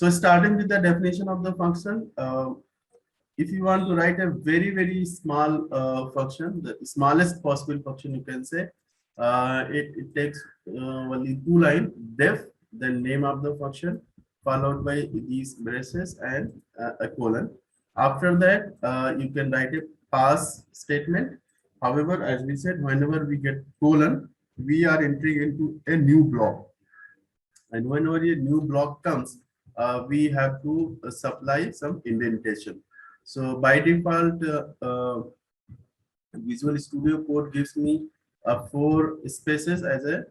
So starting with the definition of the function, if you want to write a very small function, the smallest possible function you can say, it takes only two lines: def, then name of the function, followed by these braces and a colon. After that, you can write a pass statement. However, as we said, whenever we get colon, we are entering into a new block, and whenever a new block comes, we have to supply some indentation. So by default, Visual Studio Code gives me four spaces as a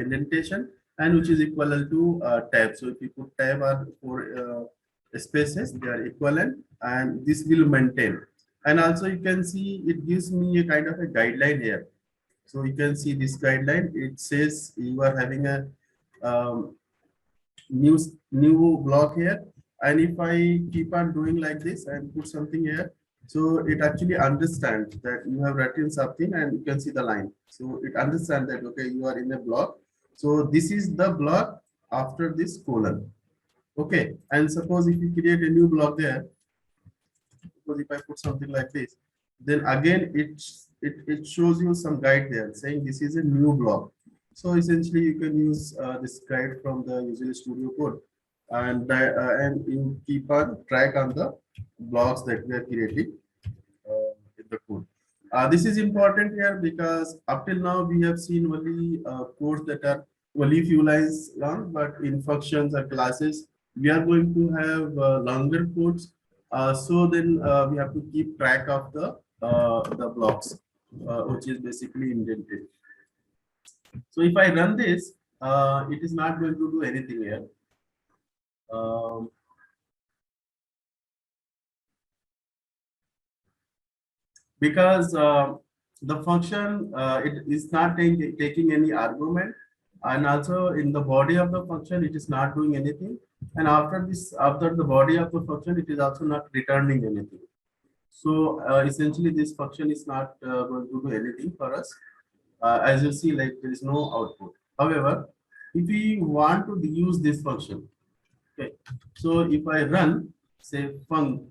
indentation, and which is equivalent to tab. So if you put tab or four spaces, they are equivalent, and this will maintain. And also you can see it gives me a kind of a guideline here. So you can see this guideline. It says you are having a um, new block here, and if I keep on doing like this and put something here, so it actually understands that you have written something, and you can see the line. So it understands that okay, you are in a block, so this is the block after this colon. Okay, and suppose if you create a new block there, suppose if I put something like this, then again it shows you some guide there saying this is a new block. So essentially you can use this guide from the Visual Studio Code, and you keep on track on the blocks that we are creating in the code. This is important here because up till now we have seen only codes that are only few lines long, but in functions or classes we are going to have longer codes. So then we have to keep track of the blocks, which is basically indented. So if I run this, it is not going to do anything here. Um, because the function it is not taking any argument, and also in the body of the function it is not doing anything, and after the body of the function it is also not returning anything. So essentially this function is not going to do anything for us. As you see, like there is no output. However, if we want to use this function, okay, so if I run say func,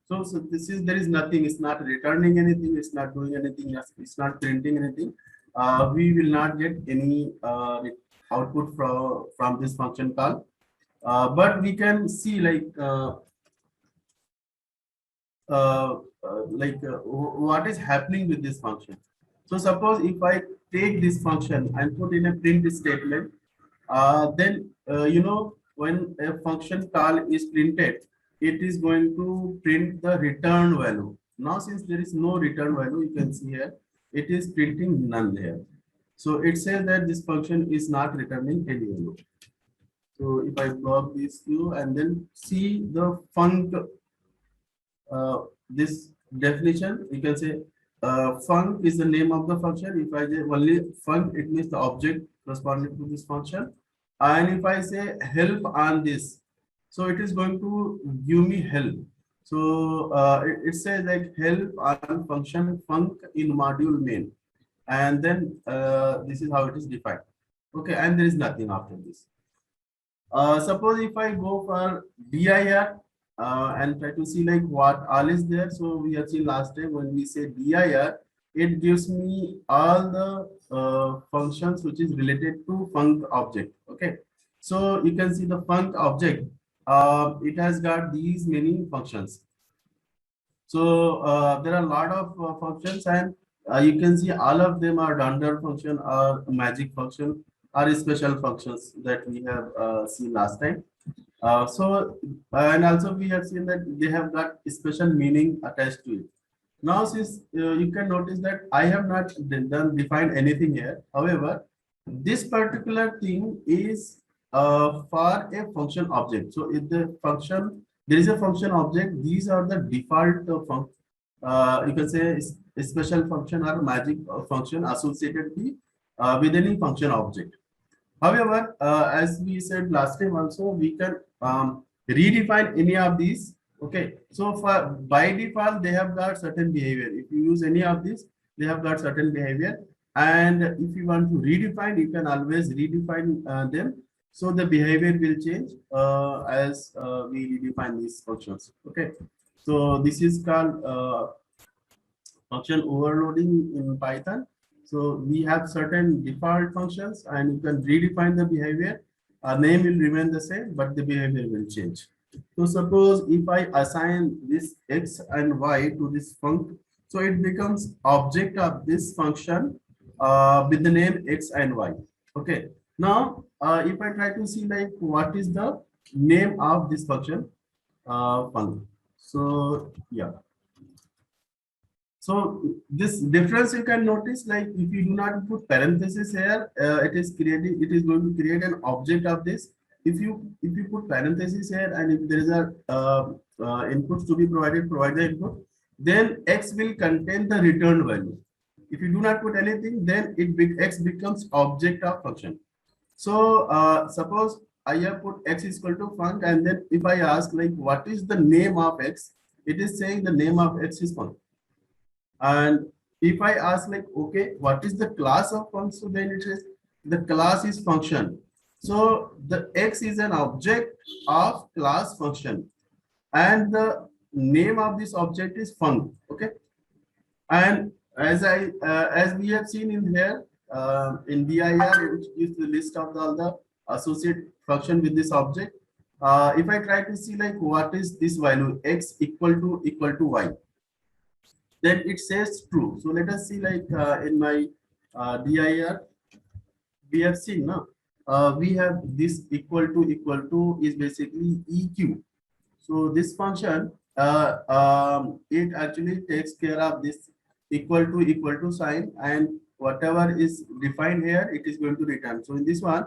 so this is, there is nothing, it's not returning anything, it's not doing anything, it's not printing anything. We will not get any output from this function call. But we can see what is happening with this function. So suppose if I take this function and put in a print statement, then when a function call is printed, it is going to print the return value. Now since there is no return value, you can see here it is printing none there. So it says that this function is not returning any value. So if I block these two and then see the func, this definition, you can say func is the name of the function. If I say only func, it means the object corresponding to this function. And if I say help on this, so it is going to give me help. So it says like help on function func in module main, and then this is how it is defined. Okay, and there is nothing after this. Suppose if I go for dir and try to see like what all is there. So we have seen last time when we say dir, it gives me all the functions which is related to func object. Okay, so you can see the func object. It has got these many functions. So there are a lot of functions, and you can see all of them are dunder function or magic function or special functions that we have seen last time. And also we have seen that they have got special meaning attached to it. Now, since you can notice that I have not defined anything here. However, this particular thing is for a function object. So if the function, there is a function object, these are the default you can say a special function or magic function associated with any function object. However, as we said last time also, we can redefine any of these. Okay, so for by default they have got certain behavior. If you use any of these, they have got certain behavior. And if you want to redefine, you can always redefine them. so the behavior will change as we define these functions. Okay, so this is called function overloading in Python. So we have certain default functions and you can redefine the behavior. Name will remain the same, but the behavior will change. So suppose if I assign this x and y to this function, so it becomes object of this function with the name x and y. Okay. Now, if I try to see like what is the name of this function, function. So yeah. So this difference you can notice, like if you do not put parenthesis here, it is going to create an object of this. If you put parenthesis here and if there is a inputs to be provided, provide the input, then x will contain the returned value. If you do not put anything, then x becomes object of function. So suppose I have put x is equal to func, and then if I ask like what is the name of x, it is saying the name of x is func. And if I ask like, okay, what is the class of function? So then it says the class is function. So the x is an object of class function, and the name of this object is func. Okay, and as we have seen in here in dir, which gives the list of all the associate function with this object. If I try to see like what is this value x equal to y, then it says true. So let us see like in my dir, we have seen now we have this equal to is basically eq. So this function it actually takes care of this equal to sign, and whatever is defined here it is going to return. So in this one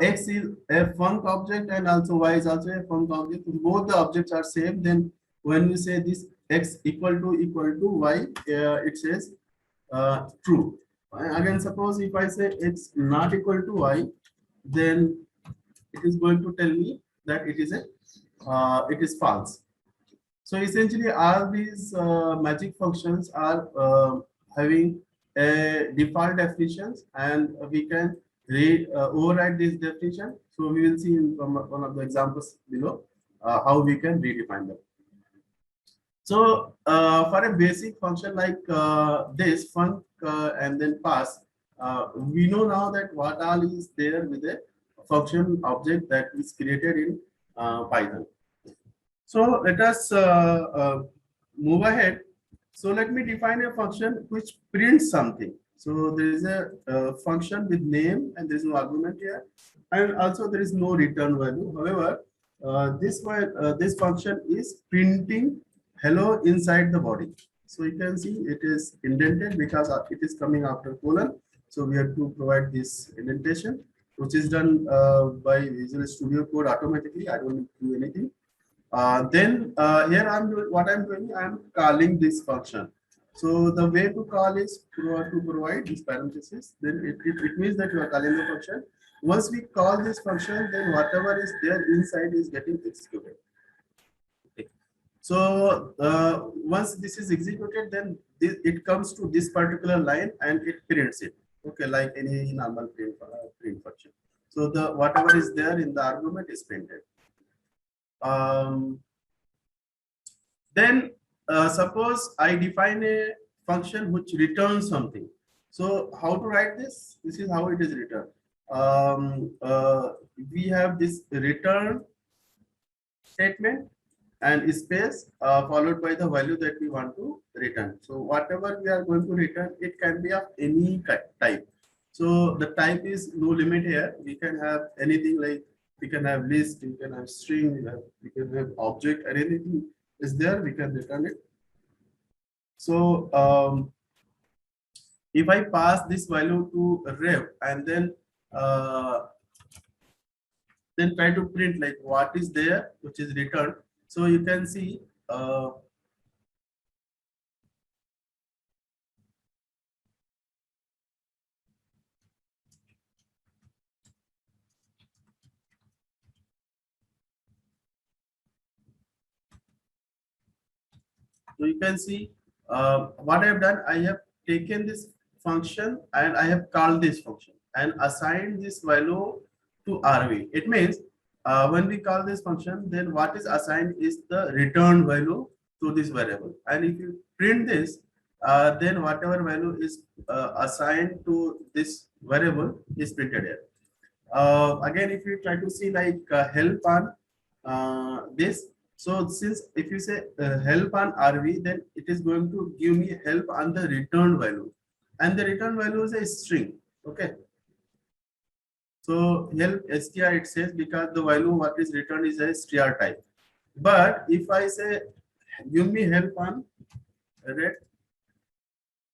x is a func object and also y is also a func object. Both the objects are same. Then when you say this x equal to y, it says true. Again, suppose if I say x not equal to y, then it is going to tell me that it is false. So essentially, all these magic functions are having a default definitions, and we can override this definition. So we will see in one of the examples below how we can redefine them. So for a basic function like this func and then pass, we know now that what all is there with a function object that is created in Python. So let us move ahead. So let me define a function which prints something. So there is a function with name and there is no argument here, and also there is no return value. However, this function is printing hello inside the body. So you can see it is indented because it is coming after colon. So we have to provide this indentation, which is done by Visual Studio Code automatically. I don't need to do anything. Then here I'm doing what I'm doing. I'm calling this function. So the way to call is to provide this parenthesis. Then it means that you are calling the function. Once we call this function, then whatever is there inside is getting executed. Okay. So once this is executed, then it comes to this particular line and it prints it. Okay, like any normal print function. So the whatever is there in the argument is printed. Then suppose I define a function which returns something. So how to write this? This is how it is written. We have this return statement and space followed by the value that we want to return. So whatever we are going to return, it can be of any type. So the type is no limit here. We can have anything like we can have list, we can have string, we can have object, anything is there, we can return it. So if I pass this value to ref and then try to print like what is there, which is returned. So you can see so you can see what I have done. I have taken this function and I have called this function and assigned this value to RV. It means when we call this function, then what is assigned is the return value to this variable. And if you print this, then whatever value is assigned to this variable is printed here. Again, if you try to see like help on this, so since if you say help on RV, then it is going to give me help on the return value, and the return value is a string. Okay, so help str it says because the value what is returned is a str type. But if I say give me help on red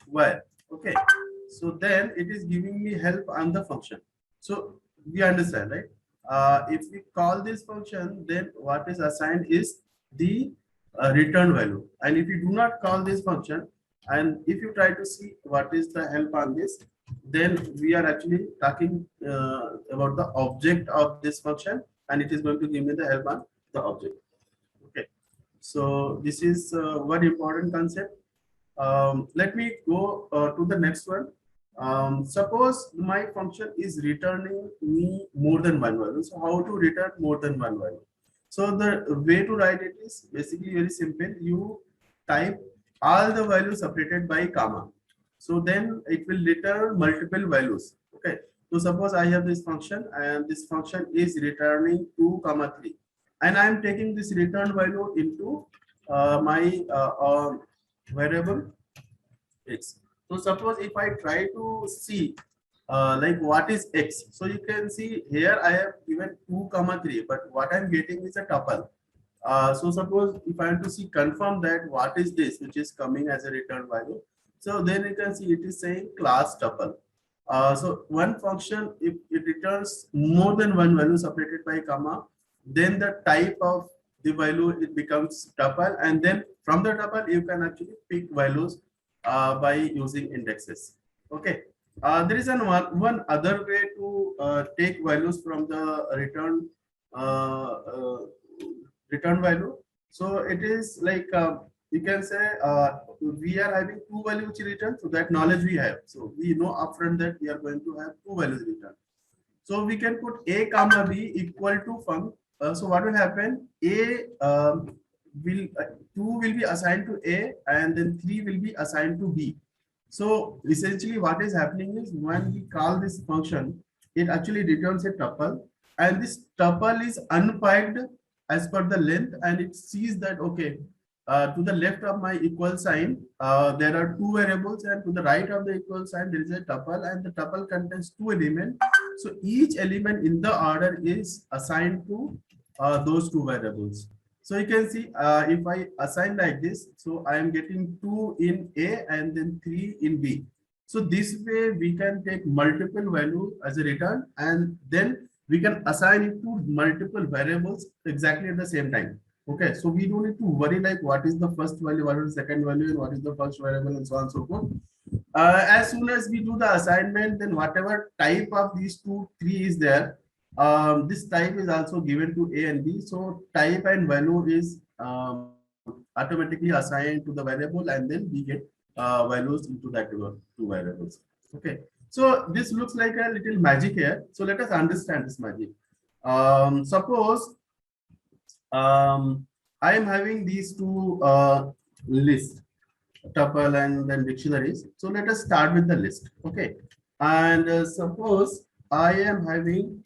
wire, okay, so then it is giving me help on the function. So we understand, right? If we call this function, then what is assigned is the return value. And if you do not call this function, and if you try to see what is the help on this, then we are actually talking about the object of this function, and it is going to give me the help on the object. Okay, so this is one important concept. Let me go to the next one. Suppose my function is returning me more than one value. So how to return more than one value? So the way to write it is basically very simple. You type all the values separated by comma. So then it will return multiple values. Okay. So suppose I have this function and this function is returning 2, 3. And I am taking this return value into my variable x. So suppose if I try to see like what is x, so you can see here I have given 2, 3, but what I'm getting is a tuple. So suppose if I want to see confirm that what is this which is coming as a return value, so then you can see it is saying class tuple. So one function, if it returns more than one value separated by comma, then the type of the value it becomes tuple, and then from the tuple you can actually pick values by using indexes. Okay. There is one other way to take values from the return value. So it is like you can say we are having two values return, so that knowledge we have. So we know upfront that we are going to have two values return. So we can put a comma b equal to func. So what will happen? A will 2 will be assigned to A, and then 3 will be assigned to B. So essentially what is happening is when we call this function, it actually returns a tuple, and this tuple is unpacked as per the length, and it sees that okay, to the left of my equal sign there are two variables, and to the right of the equal sign there is a tuple, and the tuple contains two elements. So each element in the order is assigned to those two variables. So you can see if I assign like this, so I am getting 2 in A and then 3 in B. So this way we can take multiple values as a return, and then we can assign it to multiple variables exactly at the same time. Okay, so we don't need to worry like what is the first value, what is the second value, and what is the first variable, and so on and so forth. As soon as we do the assignment, then whatever type of these 2, 3 is there, this type is also given to A and B. So type and value is automatically assigned to the variable, and then we get values into that two variables. Okay. So this looks like a little magic here. So let us understand this magic. Suppose I am having these two lists, tuple and then dictionaries. So let us start with the list. Okay. And suppose I am having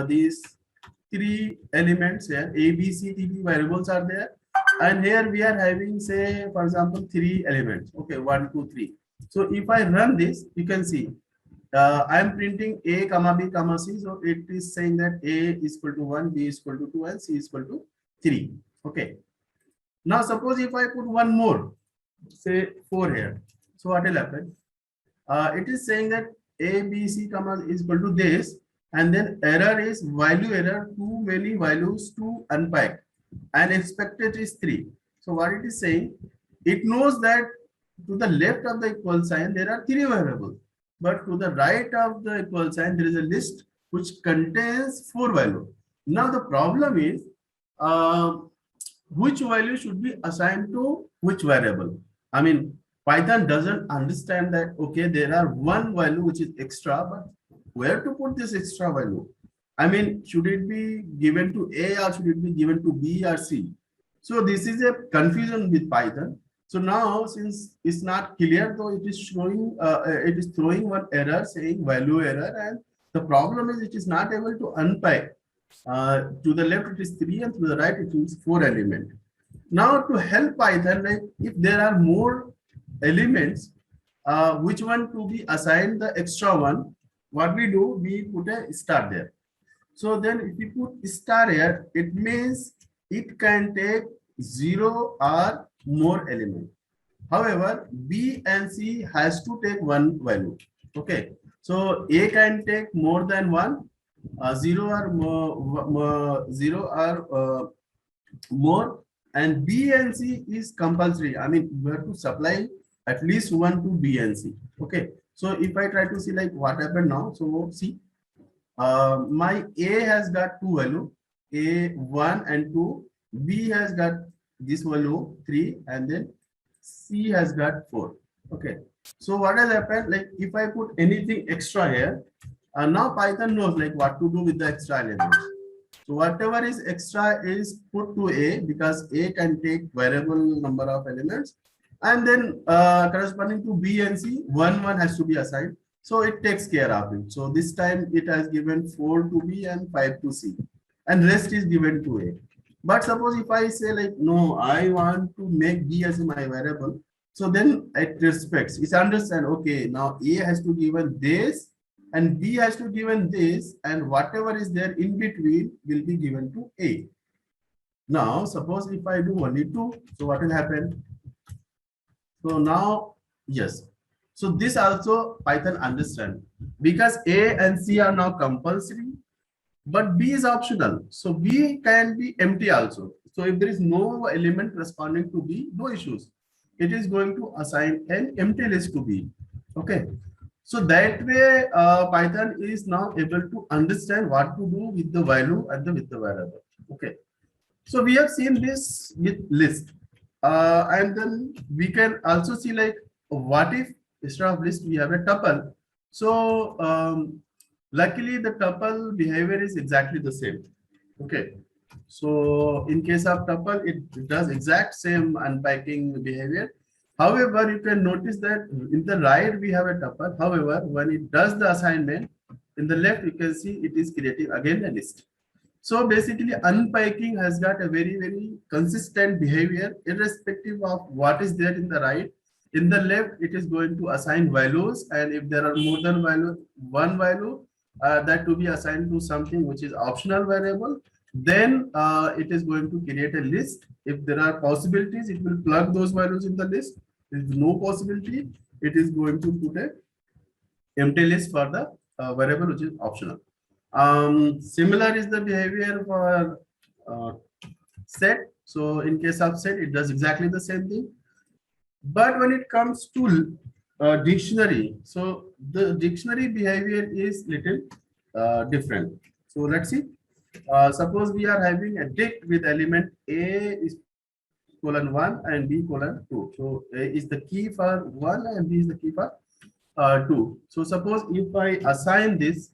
these three elements here. A, B, C, D, B variables are there, and here we are having, say, for example, 3 elements. Okay, 1, 2, 3. So if I run this, you can see I am printing A, comma B, comma C. So it is saying that A is equal to 1, B is equal to 2, and C is equal to 3. Okay. Now suppose if I put one more, say 4 here. So what will happen? It is saying that A, B, C, comma is equal to this, and then error is value error, too many values to unpack, and expected is 3. So what it is saying, it knows that to the left of the equal sign there are 3 variables, but to the right of the equal sign there is a list which contains 4 values. Now the problem is which value should be assigned to which variable. I mean, Python doesn't understand that okay, there are one value which is extra, but where to put this extra value? I mean, should it be given to A or should it be given to B or C? So this is a confusion with Python. So now, since it's not clear, though it is showing, it is throwing one error saying value error, and the problem is it is not able to unpack. To the left it is 3 and to the right it is 4 element. Now to help Python, like if there are more elements, which one to be assigned the extra one, what we do, we put a star there. So then if you put star here, it means it can take 0 or more element. However, B and C has to take one value. Okay. So A can take more than one, 0 or more, 0 or more, and B and C is compulsory. I mean, we have to supply at least one to B and C. Okay. So if I try to see like what happened now, so see, my A has got two value, A 1 and 2. B has got this value 3, and then C has got 4. Okay. So what has happened? Like if I put anything extra here, now Python knows like what to do with the extra elements. So whatever is extra is put to A because A can take variable number of elements, and then corresponding to B and C, one has to be assigned. So it takes care of it. So this time it has given 4 to B and 5 to C, and rest is given to A. But suppose if I say like, no, I want to make B as my variable. So then it respects, it understand, okay, now A has to given this and B has to given this, and whatever is there in between will be given to A. Now, suppose if I do only 2, so what will happen? So now, yes. So this also Python understand because A and C are now compulsory, but B is optional. So B can be empty also. So if there is no element responding to B, no issues. It is going to assign an empty list to B. Okay. So that way, Python is now able to understand what to do with the value and with the variable. Okay. So we have seen this with list. And then we can also see like what if instead of list we have a tuple. So luckily the tuple behavior is exactly the same. Okay. So in case of tuple, it does exact same unpacking behavior. However, you can notice that in the right we have a tuple. However, when it does the assignment, in the left you can see it is creating again a list. So basically unpacking has got a very consistent behavior irrespective of what is there in the right. In the left, it is going to assign values, and if there are more than one value, that to be assigned to something which is optional variable, then it is going to create a list. If there are possibilities, it will plug those values in the list. If there is no possibility, it is going to put a empty list for the variable which is optional. Similar is the behavior for set. So in case of set, it does exactly the same thing. But when it comes to dictionary, so the dictionary behavior is little different. So let's see. Suppose we are having a dict with element A is colon 1 and B colon 2. So A is the key for 1 and B is the key for 2. So suppose if I assign this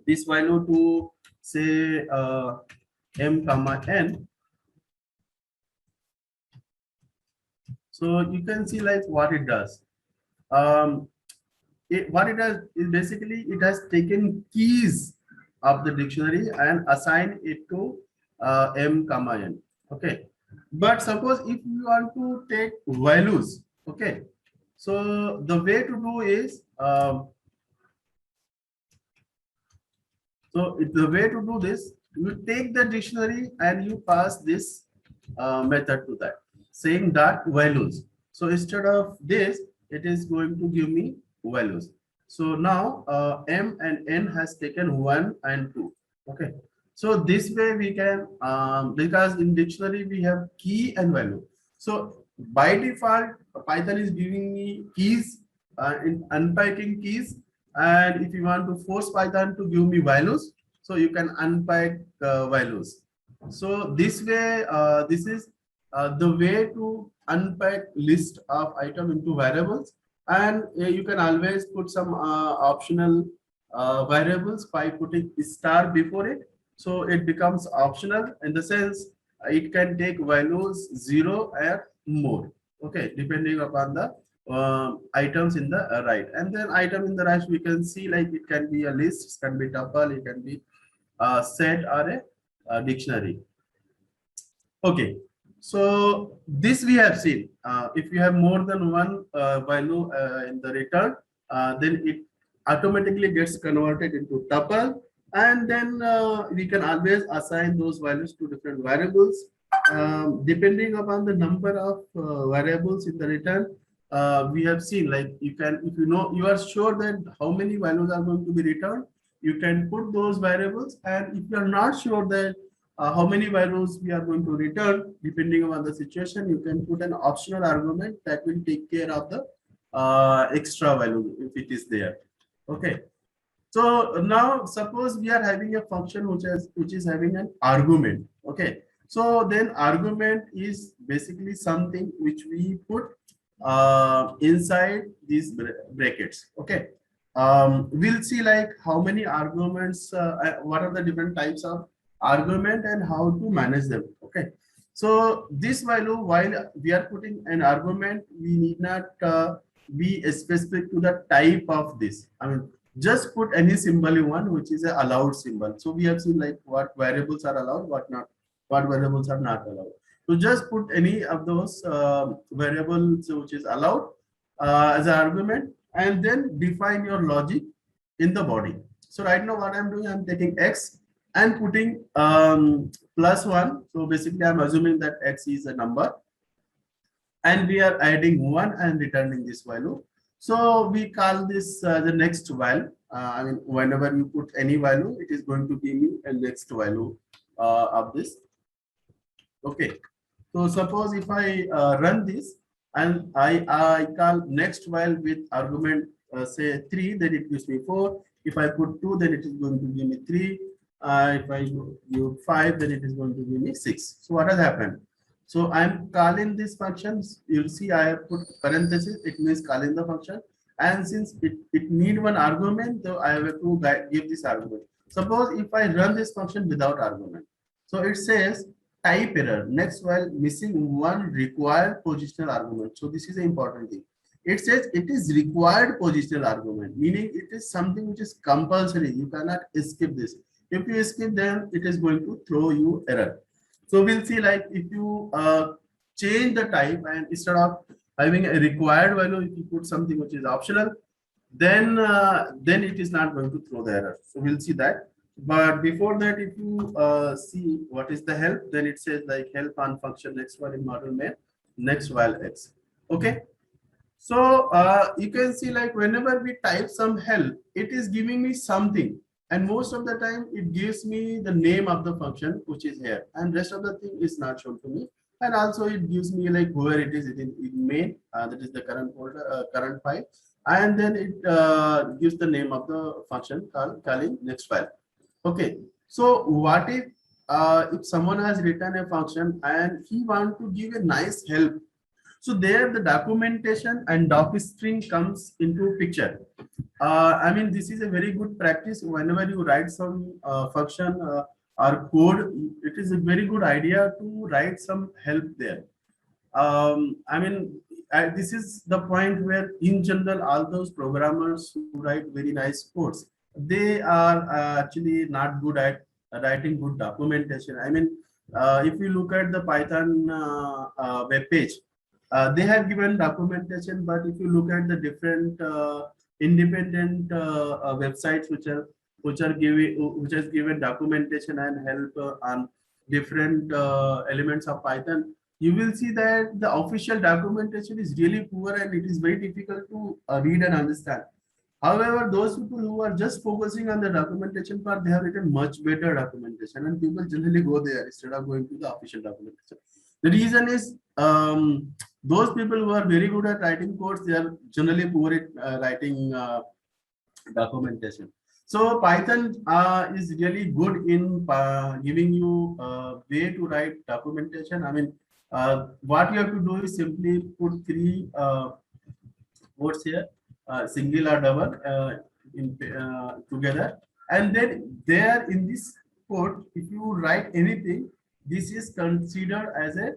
this value to say m comma n, so you can see like what it does. What it does is basically it has taken keys of the dictionary and assigned it to m comma n. Okay, but suppose if you want to take values, okay, so the way to do is the way to do this, you take the dictionary and you pass this method to that, saying that values. So instead of this, it is going to give me values. So now m and n has taken 1 and 2. Okay. So this way we can, because in dictionary we have key and value. So by default, Python is giving me keys in unpacking keys. And if you want to force Python to give me values, so you can unpack values. So this way, this is the way to unpack list of item into variables. And you can always put some optional variables by putting star before it. So it becomes optional in the sense it can take values 0 and more. Okay, depending upon the items in the right. And then item in the right, we can see like it can be a list, it can be tuple, it can be a set or a dictionary. Okay, so this we have seen. If you have more than one value in the return, then it automatically gets converted into tuple, and then we can always assign those values to different variables. Depending upon the number of variables in the return, we have seen like you can, if you know, you are sure that how many values are going to be returned, you can put those variables, and if you are not sure that how many values we are going to return, depending on the situation, you can put an optional argument that will take care of the extra value if it is there. Okay, so now suppose we are having a function which is having an argument. Okay, so then argument is basically something which we put inside these brackets. Okay, we'll see like how many arguments, what are the different types of argument and how to manage them. Okay, so this value, while we are putting an argument, we need not be specific to the type of this. I mean, just put any symbol you want, which is a allowed symbol. So we have seen like what variables are allowed, what not, what variables are not allowed. So just put any of those variables which is allowed as an argument, and then define your logic in the body. So right now what I'm doing, I'm taking x and putting +1. So basically I'm assuming that x is a number, and we are adding 1 and returning this value. So we call this the next value. I mean, whenever you put any value, it is going to give me a next value of this. Okay, so suppose if I run this and I call next while with argument say 3, then it gives me 4. If I put 2, then it is going to give me 3. If I give 5, then it is going to give me 6. So what has happened? So I'm calling this functions. You'll see I have put parenthesis. It means calling the function. And since it need one argument, so I have to give this argument. Suppose if I run this function without argument. So it says type error next while missing one required positional argument. So this is an important thing. It says it is required positional argument, meaning it is something which is compulsory. You cannot skip this. If you skip, then it is going to throw you error. So we'll see like if you change the type and instead of having a required value, if you put something which is optional, then it is not going to throw the error. So we'll see that. But before that, if you see what is the help, then it says like help on function next while in model main next while x. Okay. So you can see like whenever we type some help, it is giving me something, and most of the time it gives me the name of the function which is here, and rest of the thing is not shown to me. And also it gives me like where it is in main, that is the current folder, current file, and then it gives the name of the function calling next file. Okay, so what if someone has written a function and he want to give a nice help? So there the documentation and docstring comes into picture. I mean, this is a very good practice. Whenever you write some function or code, it is a very good idea to write some help there. I mean, this is the point where in general, all those programmers who write very nice codes, they are actually not good at writing good documentation. I mean, if you look at the Python web page, they have given documentation, but if you look at the different independent websites which has given documentation and help on different elements of Python, you will see that the official documentation is really poor and it is very difficult to read and understand. However, those people who are just focusing on the documentation part, they have written much better documentation, and people generally go there instead of going to the official documentation. The reason is those people who are very good at writing codes, they are generally poor at writing documentation. So Python is really good in giving you a way to write documentation. I mean, what you have to do is simply put three quotes here, single or double in together, and then there in this quote, if you write anything, this is considered as a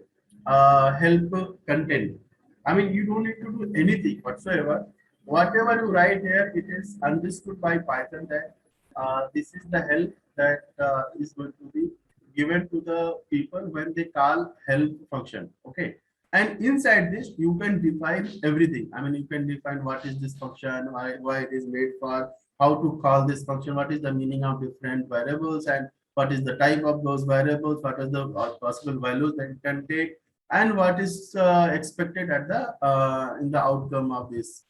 help content. I mean, you don't need to do anything whatsoever. Whatever you write here, it is understood by Python that this is the help that is going to be given to the people when they call help function. Okay. And inside this, you can define everything. I mean, you can define what is this function, why it is made for, how to call this function, what is the meaning of different variables, and what is the type of those variables, what are the possible values that it can take, and what is expected at the in the outcome of this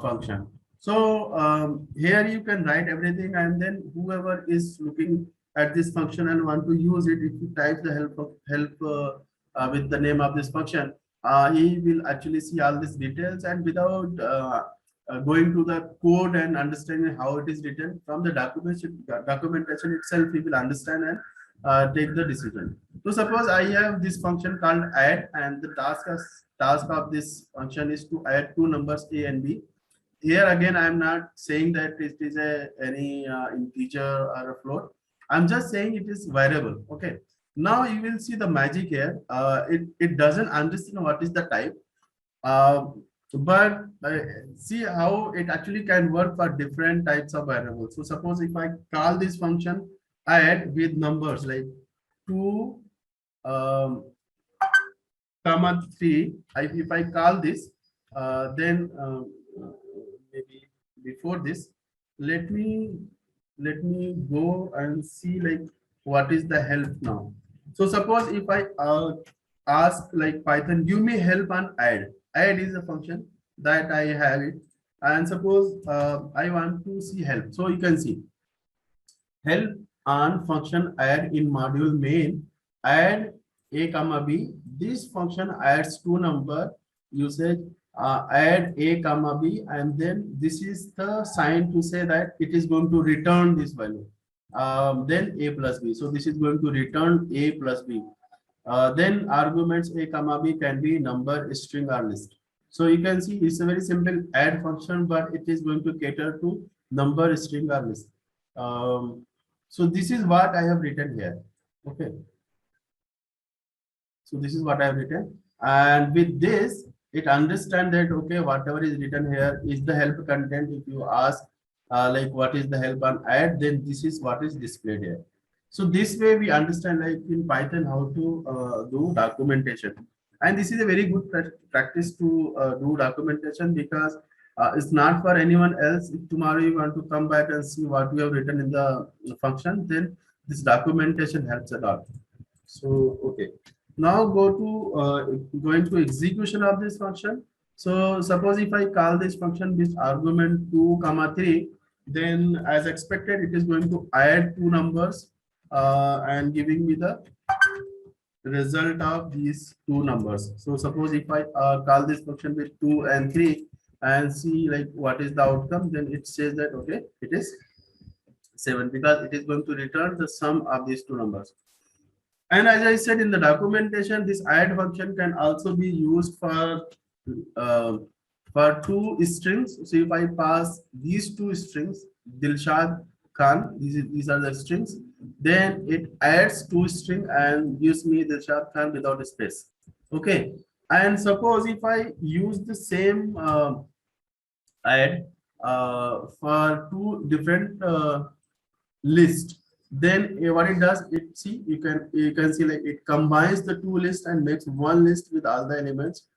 function. So here you can write everything, and then whoever is looking at this function and want to use it, if you type the help with the name of this function, he will actually see all these details, and without going to the code and understanding how it is written from the documentation itself, he will understand and take the decision. So suppose I have this function called add, and the task of this function is to add two numbers a and b. Here again, I am not saying that it is a any integer or a float. I'm just saying it is variable. Okay. Now you will see the magic here. It doesn't understand what is the type, uh, but see how it actually can work for different types of variables. So suppose if I call this function add with numbers like 2 comma 3, if I call this, then maybe before this, let me go and see like what is the help now. So suppose if I ask like Python, give me help on add. Add is a function that I have it, and suppose I want to see help. So you can see help on function add in module main, add a comma b. This function adds two number usage, add a comma b, and then this is the sign to say that it is going to return this value, then a plus b. So this is going to return a plus b. Then arguments a comma b can be number, string, or list. So you can see it's a very simple add function, but it is going to cater to number, string, or list. So this is what I have written here. Okay. So this is what I have written, and with this, it understand that okay, whatever is written here is the help content. If you ask like what is the help on add, then this is what is displayed here. So this way we understand like in Python how to do documentation, and this is a very good practice to do documentation, because it's not for anyone else. If tomorrow you want to come back and see what we have written in the function, then this documentation helps a lot. So okay, now go into execution of this function. So suppose if I call this function with argument 2 comma 3, then as expected it is going to add two numbers and giving me the result of these two numbers. So suppose if I call this function with 2 and 3 and see like what is the outcome, then it says that okay, it is 7, because it is going to return the sum of these two numbers. And as I said in the documentation, this add function can also be used uh, for two strings. So if I pass these two strings, Dilshad Khan, these are the strings, then it adds two string and gives me Dilshad Khan without a space. Okay. And suppose if I use the same add for two different list, then what it does, it see you can see like it combines the two lists and makes one list with all the elements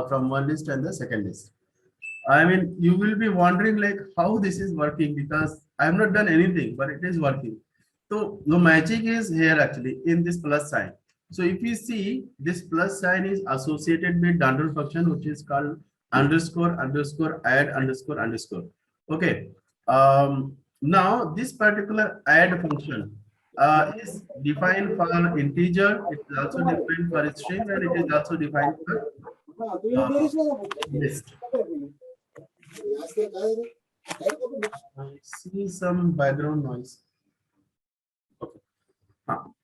from one list and the second list. I mean, you will be wondering like how this is working, because I have not done anything, but it is working. So the magic is here actually in this plus sign. So if you see, this plus sign is associated with Dandel function, which is called underscore underscore add underscore underscore. Okay. Now this particular add function is defined for integer. It is also defined for string, and it is also defined for list. I see some background noise. Okay.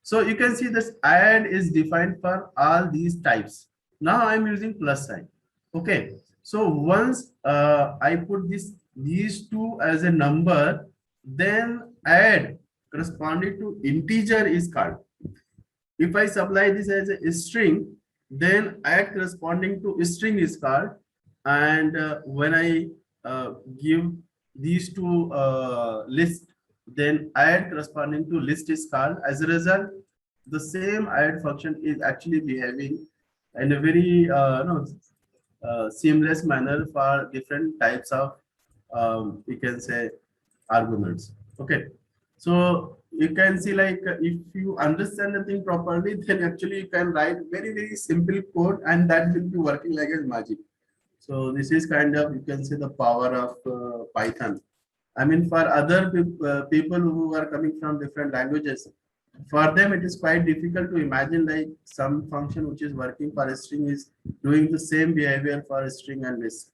So you can see this add is defined for all these types. Now I'm using plus sign. Okay. So once I put these two as a number, then add corresponding to integer is called. If I supply this as a string, then add corresponding to string is called. And when I give these two list, then add corresponding to list is called. As a result, the same add function is actually behaving in a very no, seamless manner for different types of you can say arguments. Okay, so you can see like if you understand the thing properly, then actually you can write very simple code and that will be working like a magic. So this is kind of, you can say, the power of Python. I mean, for other people who are coming from different languages, for them it is quite difficult to imagine like some function which is working for a string is doing the same behavior for a string and list.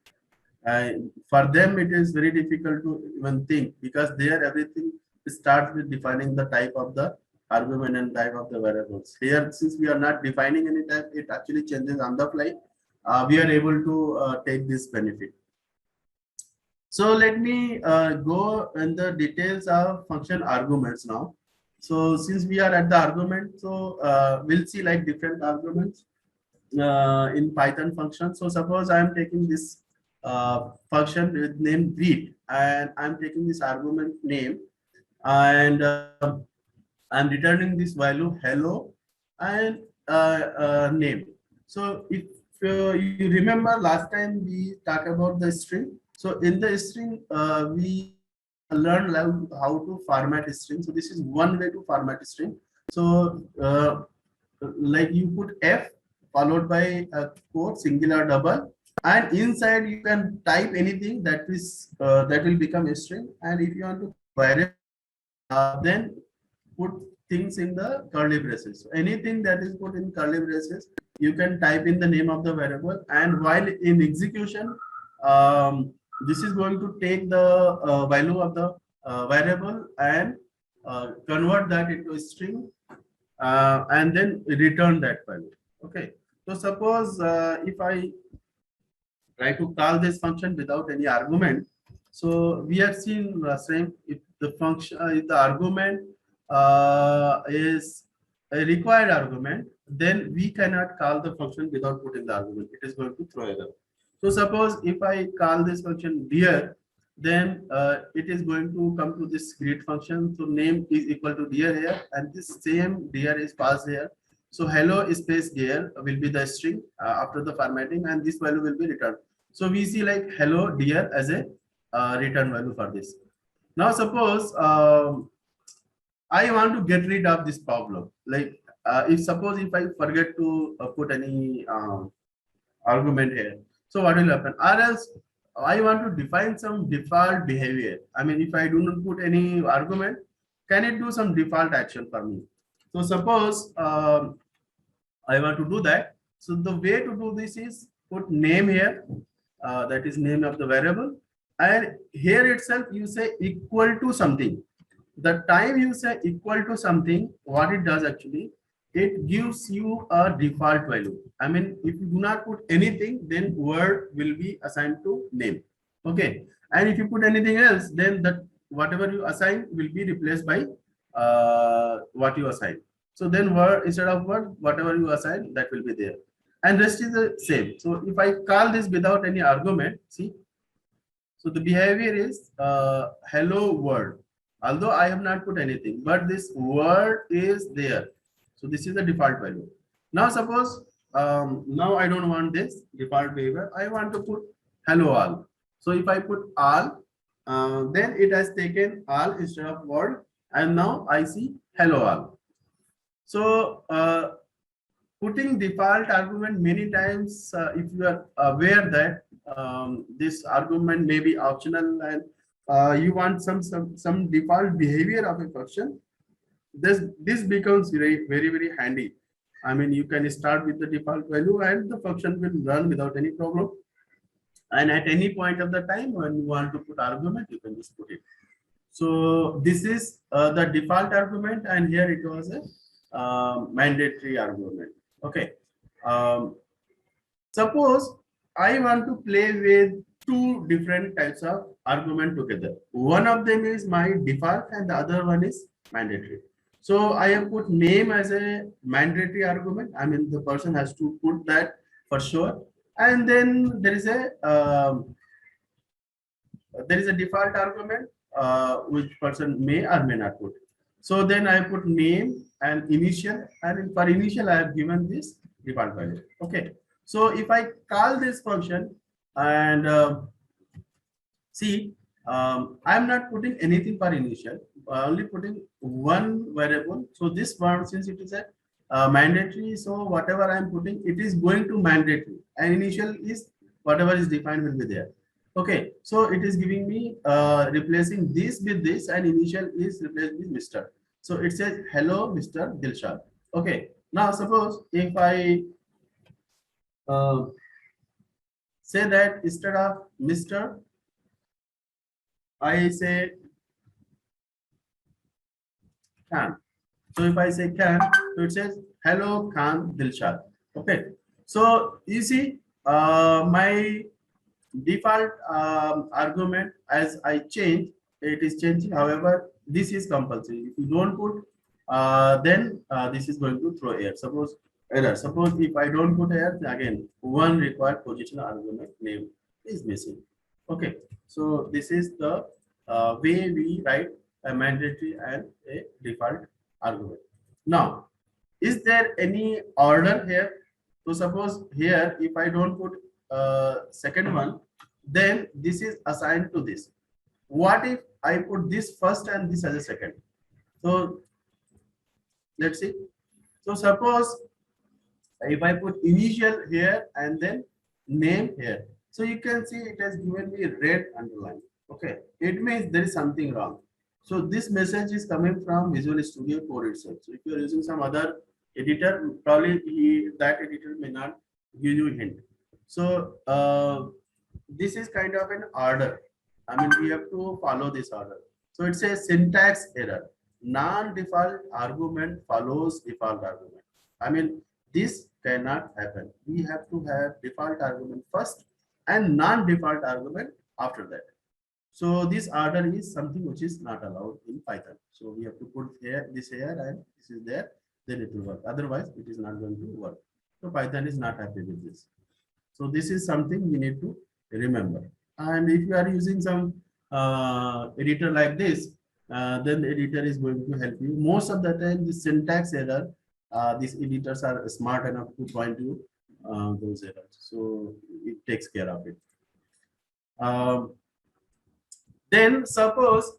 For them, it is very difficult to even think, because there everything starts with defining the type of the argument and type of the variables. Here, since we are not defining any type, it actually changes on the fly. We are able to take this benefit. So let me go in the details of function arguments now. So since we are at the argument, so we'll see like different arguments in Python function. So suppose I am taking this function with name greet, and I'm taking this argument name, and I'm returning this value hello and name. So if you remember last time we talked about the string. So in the string, we learned how to format a string. So this is one way to format a string. So like you put F followed by a quote, singular, double, and inside you can type anything that is that will become a string. And if you want to variable, then put things in the curly braces. So anything that is put in curly braces, you can type in the name of the variable, and while in execution, this is going to take the value of the variable and convert that into a string, and then return that value. Okay, so suppose if I try to call this function without any argument, so we have seen same, if the function if the argument is a required argument, then we cannot call the function without putting the argument. It is going to throw error. So suppose if I call this function dear, then it is going to come to this greet function. So name is equal to dear here, and this same dear is passed here. So hello space dear will be the string after the formatting, and this value will be returned. So we see like hello dear as a return value for this. Now suppose I want to get rid of this problem. Like if suppose if I forget to put any argument here, so what will happen? Or else I want to define some default behavior. I mean, if I do not put any argument, can it do some default action for me? So suppose I want to do that. So the way to do this is put name here, that is name of the variable, and here itself you say equal to something. The time you say equal to something, what it does actually, it gives you a default value. I mean, if you do not put anything, then word will be assigned to name. Okay, and if you put anything else, then that whatever you assign will be replaced by what you assign. So then word instead of word, whatever you assign, that will be there, and rest is the same. So if I call this without any argument, see, so the behavior is hello world. Although I have not put anything, but this word is there. So this is the default value. Now suppose now I don't want this default behavior. I want to put hello all. So if I put all, then it has taken all instead of word, and now I see hello all. So putting default argument many times, if you are aware that this argument may be optional, and you want some default behavior of a function, this becomes very handy. I mean, you can start with the default value and the function will run without any problem, and at any point of the time when you want to put argument, you can just put it. So this is the default argument, and here it was a mandatory argument. Okay, suppose I want to play with two different types of argument together. One of them is my default and the other one is mandatory. So I have put name as a mandatory argument. I mean, the person has to put that for sure. And then there is a default argument which person may or may not put. So then I put name and initial, and for initial I have given this default value. Okay. So if I call this function and see, I'm not putting anything for initial, only putting one variable. So this one, since it is a mandatory, so whatever I'm putting, it is going to mandatory, and initial is whatever is defined will be there. Okay, so it is giving me replacing this with this, and initial is replaced with Mr. So it says hello, Mr. Dilshad. Okay, now suppose if I uh, say that instead of Mr. I say Khan. So if I say Khan, so it says hello Khan Dilshad. Okay. So you see my default argument as I change, it is changing. However, this is compulsory. If you don't put, then this is going to throw error. Suppose error. Suppose if I don't put error, again one required positional argument name is missing. Okay. So this is the way we write a mandatory and a default argument. Now, is there any order here? So suppose here, if I don't put second one, then this is assigned to this. What if I put this first and this as a second? So let's see. So suppose if I put initial here and then name here, so you can see it has given me red underline. Okay, it means there is something wrong. So this message is coming from Visual Studio Code itself. So if you are using some other editor, probably that editor may not give you a hint. So this is kind of an order. I mean, we have to follow this order. So it says syntax error. Non-default argument follows default argument. I mean, this cannot happen. We have to have default argument first and non-default argument after that. So this order is something which is not allowed in Python. So we have to put here, this here, and this is there, then it will work. Otherwise, it is not going to work. So Python is not happy with this. So this is something we need to remember. And if you are using some editor like this, then the editor is going to help you. Most of the time, the syntax error, these editors are smart enough to point you those errors. So it takes care of it. Then suppose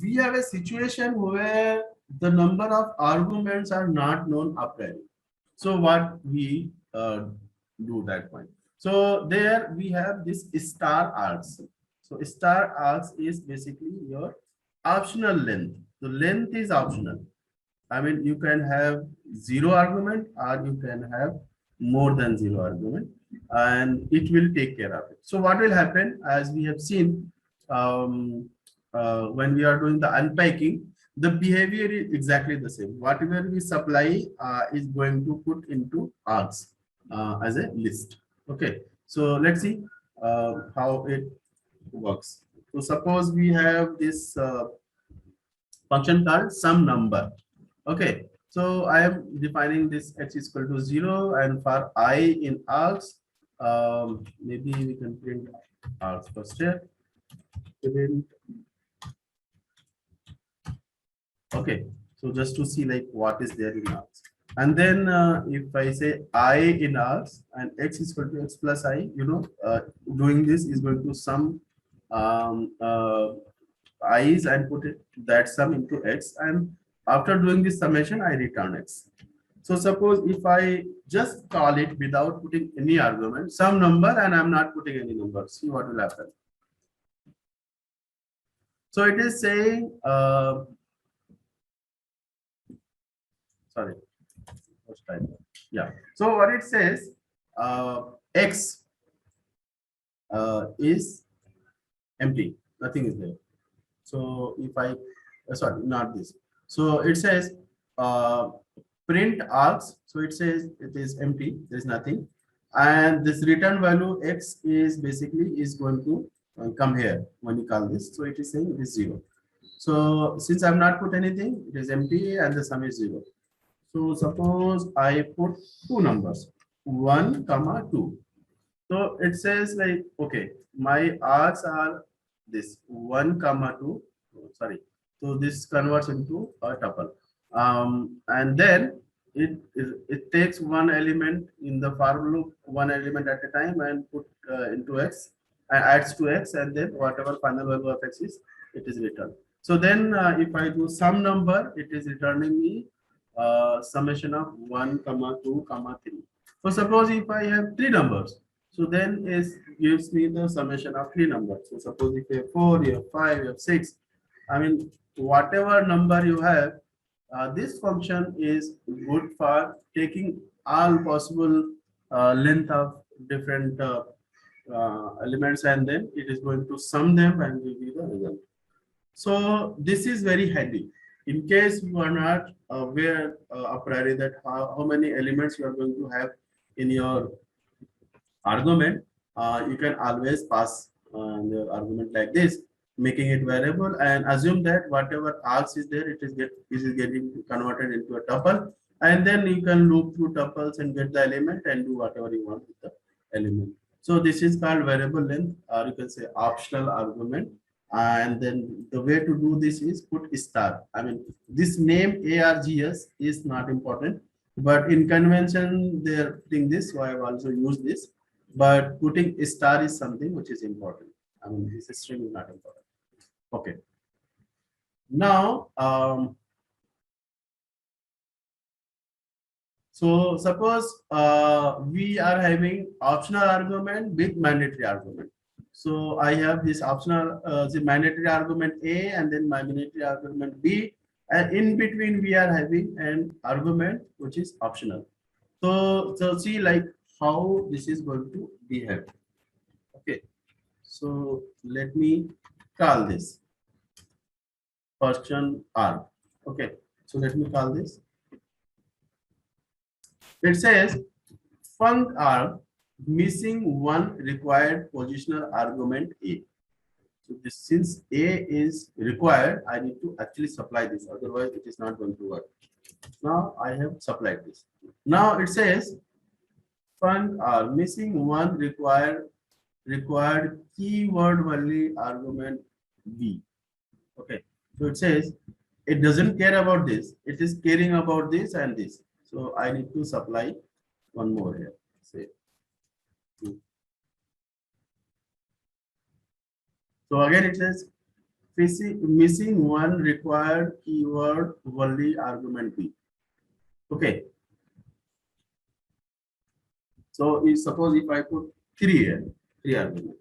we have a situation where the number of arguments are not known upfront. So what we do that point. So there we have this star args. So star args is basically your optional length. The length is optional. I mean, you can have 0 argument or you can have more than 0 argument, and it will take care of it. So what will happen, as we have seen when we are doing the unpacking, the behavior is exactly the same. Whatever we supply is going to put into args as a list. Okay, so let's see how it works. So suppose we have this function called some number. Okay, so I am defining this x is equal to 0, and for I in args, maybe we can print args first here. Print. Okay, so just to see like what is there in args. And then if I say I in args and x is equal to x plus I, you know, doing this is going to sum i's and put it that sum into x, and after doing this summation I return x. So suppose if I just call it without putting any argument, some number, and I'm not putting any number, see what will happen. So it is saying sorry, first time. Yeah, so what it says, x is empty, nothing is there. So if I sorry, not this. So it says print args. So it says it is empty, there is nothing. and this return value x is basically is going to come here when you call this. So it is saying it is 0. So since I'm not put anything, it is empty and the sum is 0. So suppose I put two numbers, 1 comma 2. So it says like, okay, my args are this 1 comma 2. Sorry. So this converts into a tuple. And then it takes one element in the for loop, one element at a time, and put into x and adds to x, and then whatever final value of x is, it is returned. So then if I do some number, it is returning me summation of 1 comma 2 comma 3. So suppose if I have three numbers, so then it gives me the summation of three numbers. So suppose if you have 4, you have 5, you have 6. I mean, whatever number you have, this function is good for taking all possible length of different elements, and then it is going to sum them and give you the result. So this is very handy. In case you are not aware a priori that how many elements you are going to have in your argument, you can always pass your argument like this, making it variable, and assume that whatever args is there, it is getting converted into a tuple, and then you can loop through tuples and get the element and do whatever you want with the element. So this is called variable length, or you can say optional argument. And then the way to do this is put star. I mean, this name args is not important, but in convention they're putting this, so I have also used this. But putting a star is something which is important. I mean, this string is not important. Okay. Now, so suppose we are having optional argument with mandatory argument. So I have this optional, the mandatory argument A, and then my mandatory argument B, and in between we are having an argument which is optional. So see like how this is going to behave. Okay. So let me call this function R. Okay, so let me call this. It says func R missing one required positional argument A. So this, since A is required, I need to actually supply this, otherwise it is not going to work. Now I have supplied this. Now it says func R missing one required keyword only argument B. Okay, so it says it doesn't care about this, it is caring about this and this. So I need to supply one more here. Say two. So again it says missing one required keyword only argument B. Okay. So if suppose if I put three here, three argument.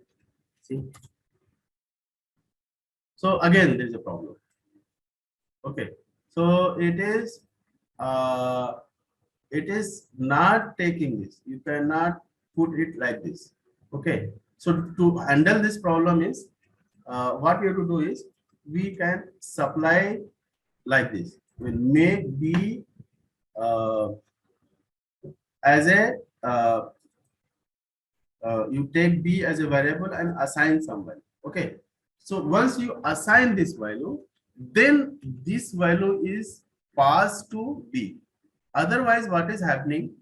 See. So again there is a problem. Okay. So it is not taking this. You cannot put it like this. Okay. So to handle this problem is what we have to do is we can supply like this. We'll make B as a you take B as a variable and assign some value. Okay. So once you assign this value, then this value is passed to B. Otherwise, what is happening?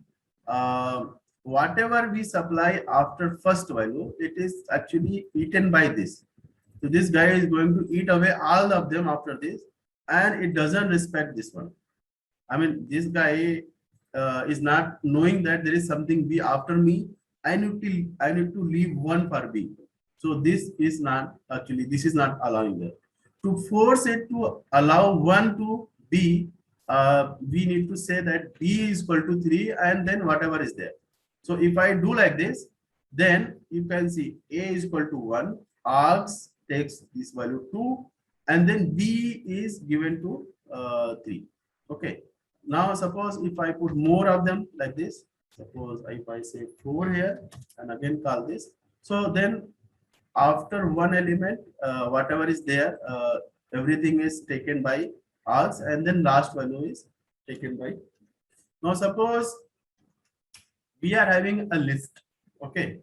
Whatever we supply after first value, it is actually eaten by this. So this guy is going to eat away all of them after this, and it doesn't respect this one. I mean, this guy is not knowing that there is something B after me. I need to leave one for B. So this is not actually, this is not allowing that. To force it to allow one to B, we need to say that B is equal to 3 and then whatever is there. So if I do like this, then you can see A is equal to 1, args takes this value 2, and then B is given to 3. Okay. Now suppose if I put more of them like this, suppose if I say 4 here and again call this, so then after one element, whatever is there, everything is taken by args, and then last value is taken by. Now suppose we are having a list. Okay,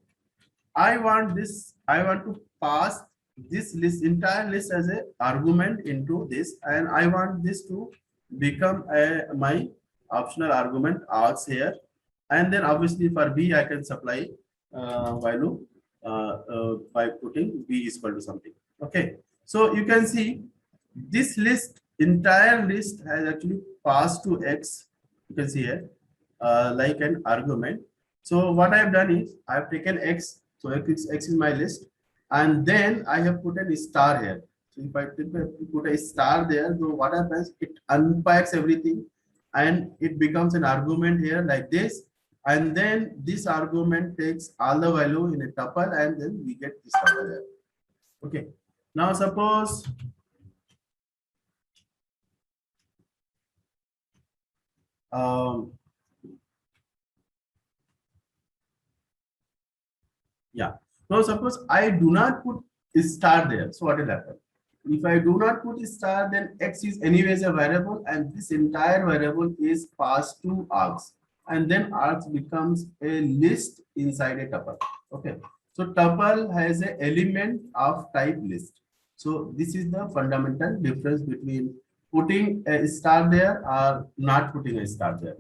I want this, I want to pass this list, entire list as a argument into this, and I want this to become a my optional argument args here. And then obviously for B I can supply value by putting B is equal to something. Okay, so you can see this list, entire list has actually passed to X. You can see here like an argument. So what I have done is I have taken X, so X is my list, and then I have put a star here. So if I put a star there, so what happens? It unpacks everything, and it becomes an argument here like this, and then this argument takes all the value in a tuple, and then we get this tuple here. Okay. Now suppose yeah. Now suppose I do not put a star there. So what will happen? If I do not put a star, then X is anyways a variable, and this entire variable is passed to args. And then args becomes a list inside a tuple. Okay. So tuple has an element of type list. So this is the fundamental difference between putting a star there or not putting a star there.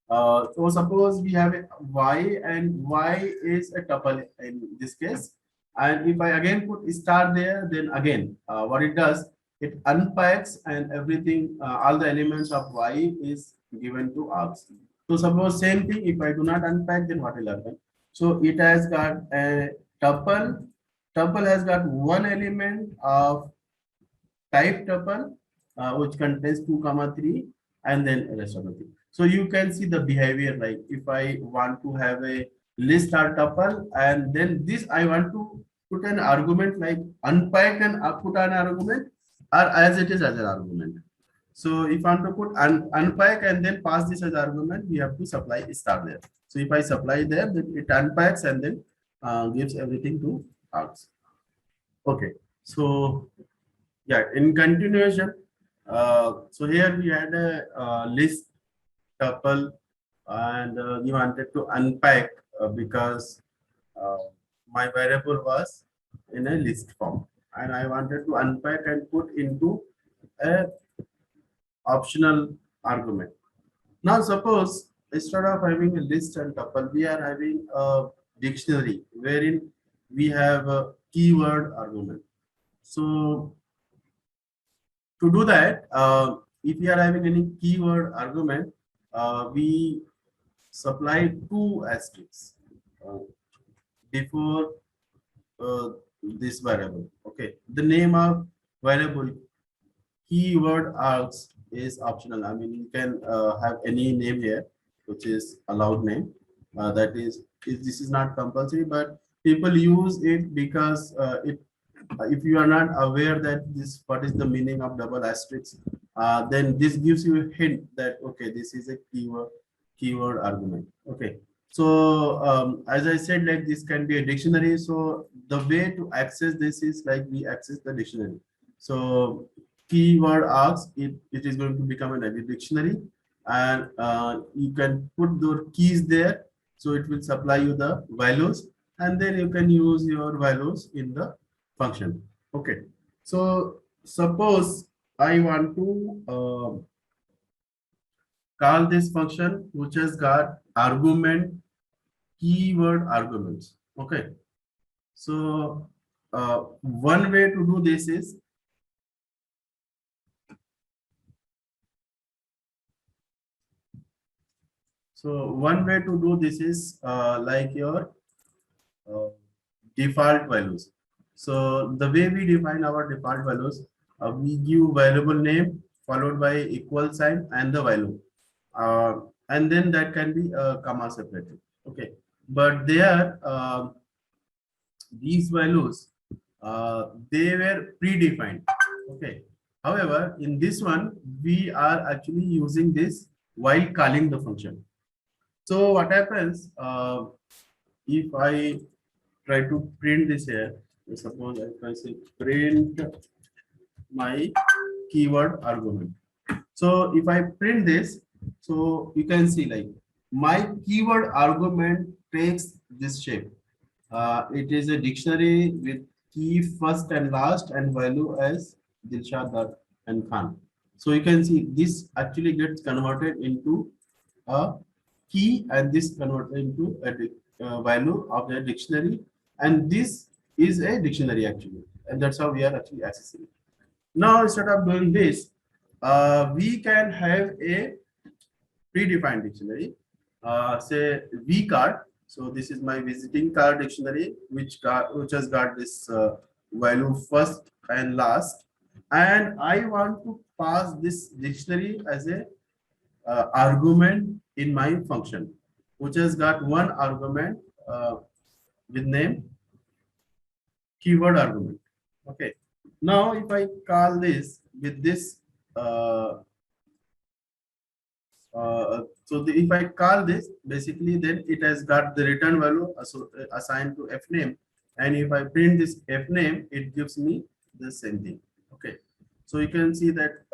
So suppose we have a y, and y is a tuple in this case. And if I again put star there, then again, what it does, it unpacks and everything, all the elements of y is given to args. So suppose same thing, if I do not unpack, then what will happen? So it has got a tuple. Tuple has got one element of type tuple, which contains 2 comma 3, and then rest of the thing. So you can see the behavior, like if I want to have a list or tuple, and then this I want to put an argument like unpack and put an argument, or as it is as an argument. So if I want to put unpack and then pass this as argument, we have to supply star there. So if I supply there, then it unpacks and then gives everything to args. Okay, so yeah, in continuation, so here we had a list tuple, and we wanted to unpack because uh, my variable was in a list form, and I wanted to unpack and put into a optional argument. Now suppose instead of having a list and tuple, we are having a dictionary wherein we have a keyword argument. So to do that, if we are having any keyword argument, we supply 2 asterisks before this variable. Okay, the name of variable keyword args is optional. I mean, you can have any name here, which is allowed name. That is, this is not compulsory, but people use it because if you are not aware that this what is the meaning of double asterisk, then this gives you a hint that okay, this is a keyword argument. Okay, so as I said, like this can be a dictionary. So the way to access this is like we access the dictionary. So keyword args, it is going to become an edit dictionary, and you can put the keys there, so it will supply you the values, and then you can use your values in the function. Okay, so suppose I want to call this function which has got argument keyword arguments. Okay, so one way to do this is like your uh, default values. So the way we define our default values, we give variable name followed by equal sign and the value, and then that can be comma separated. Okay, but there these values they were predefined. Okay, however in this one we are actually using this while calling the function. So what happens if I try to print this here? Suppose if I say print my keyword argument. So if I print this, so you can see like my keyword argument takes this shape. It is a dictionary with key first and last and value as Dilshad and Khan. So you can see this actually gets converted into a key, and this converted into a value of the dictionary, and this is a dictionary actually, and that's how we are actually accessing it. Now instead of doing this, we can have a predefined dictionary, say V card. So this is my visiting card dictionary, which has got this value first and last, and I want to pass this dictionary as a argument in my function, which has got one argument with name keyword argument. Okay. Now if I call this with this if I call this, basically then it has got the return value assigned to f name, and if I print this f name, it gives me the same thing. Okay, so you can see that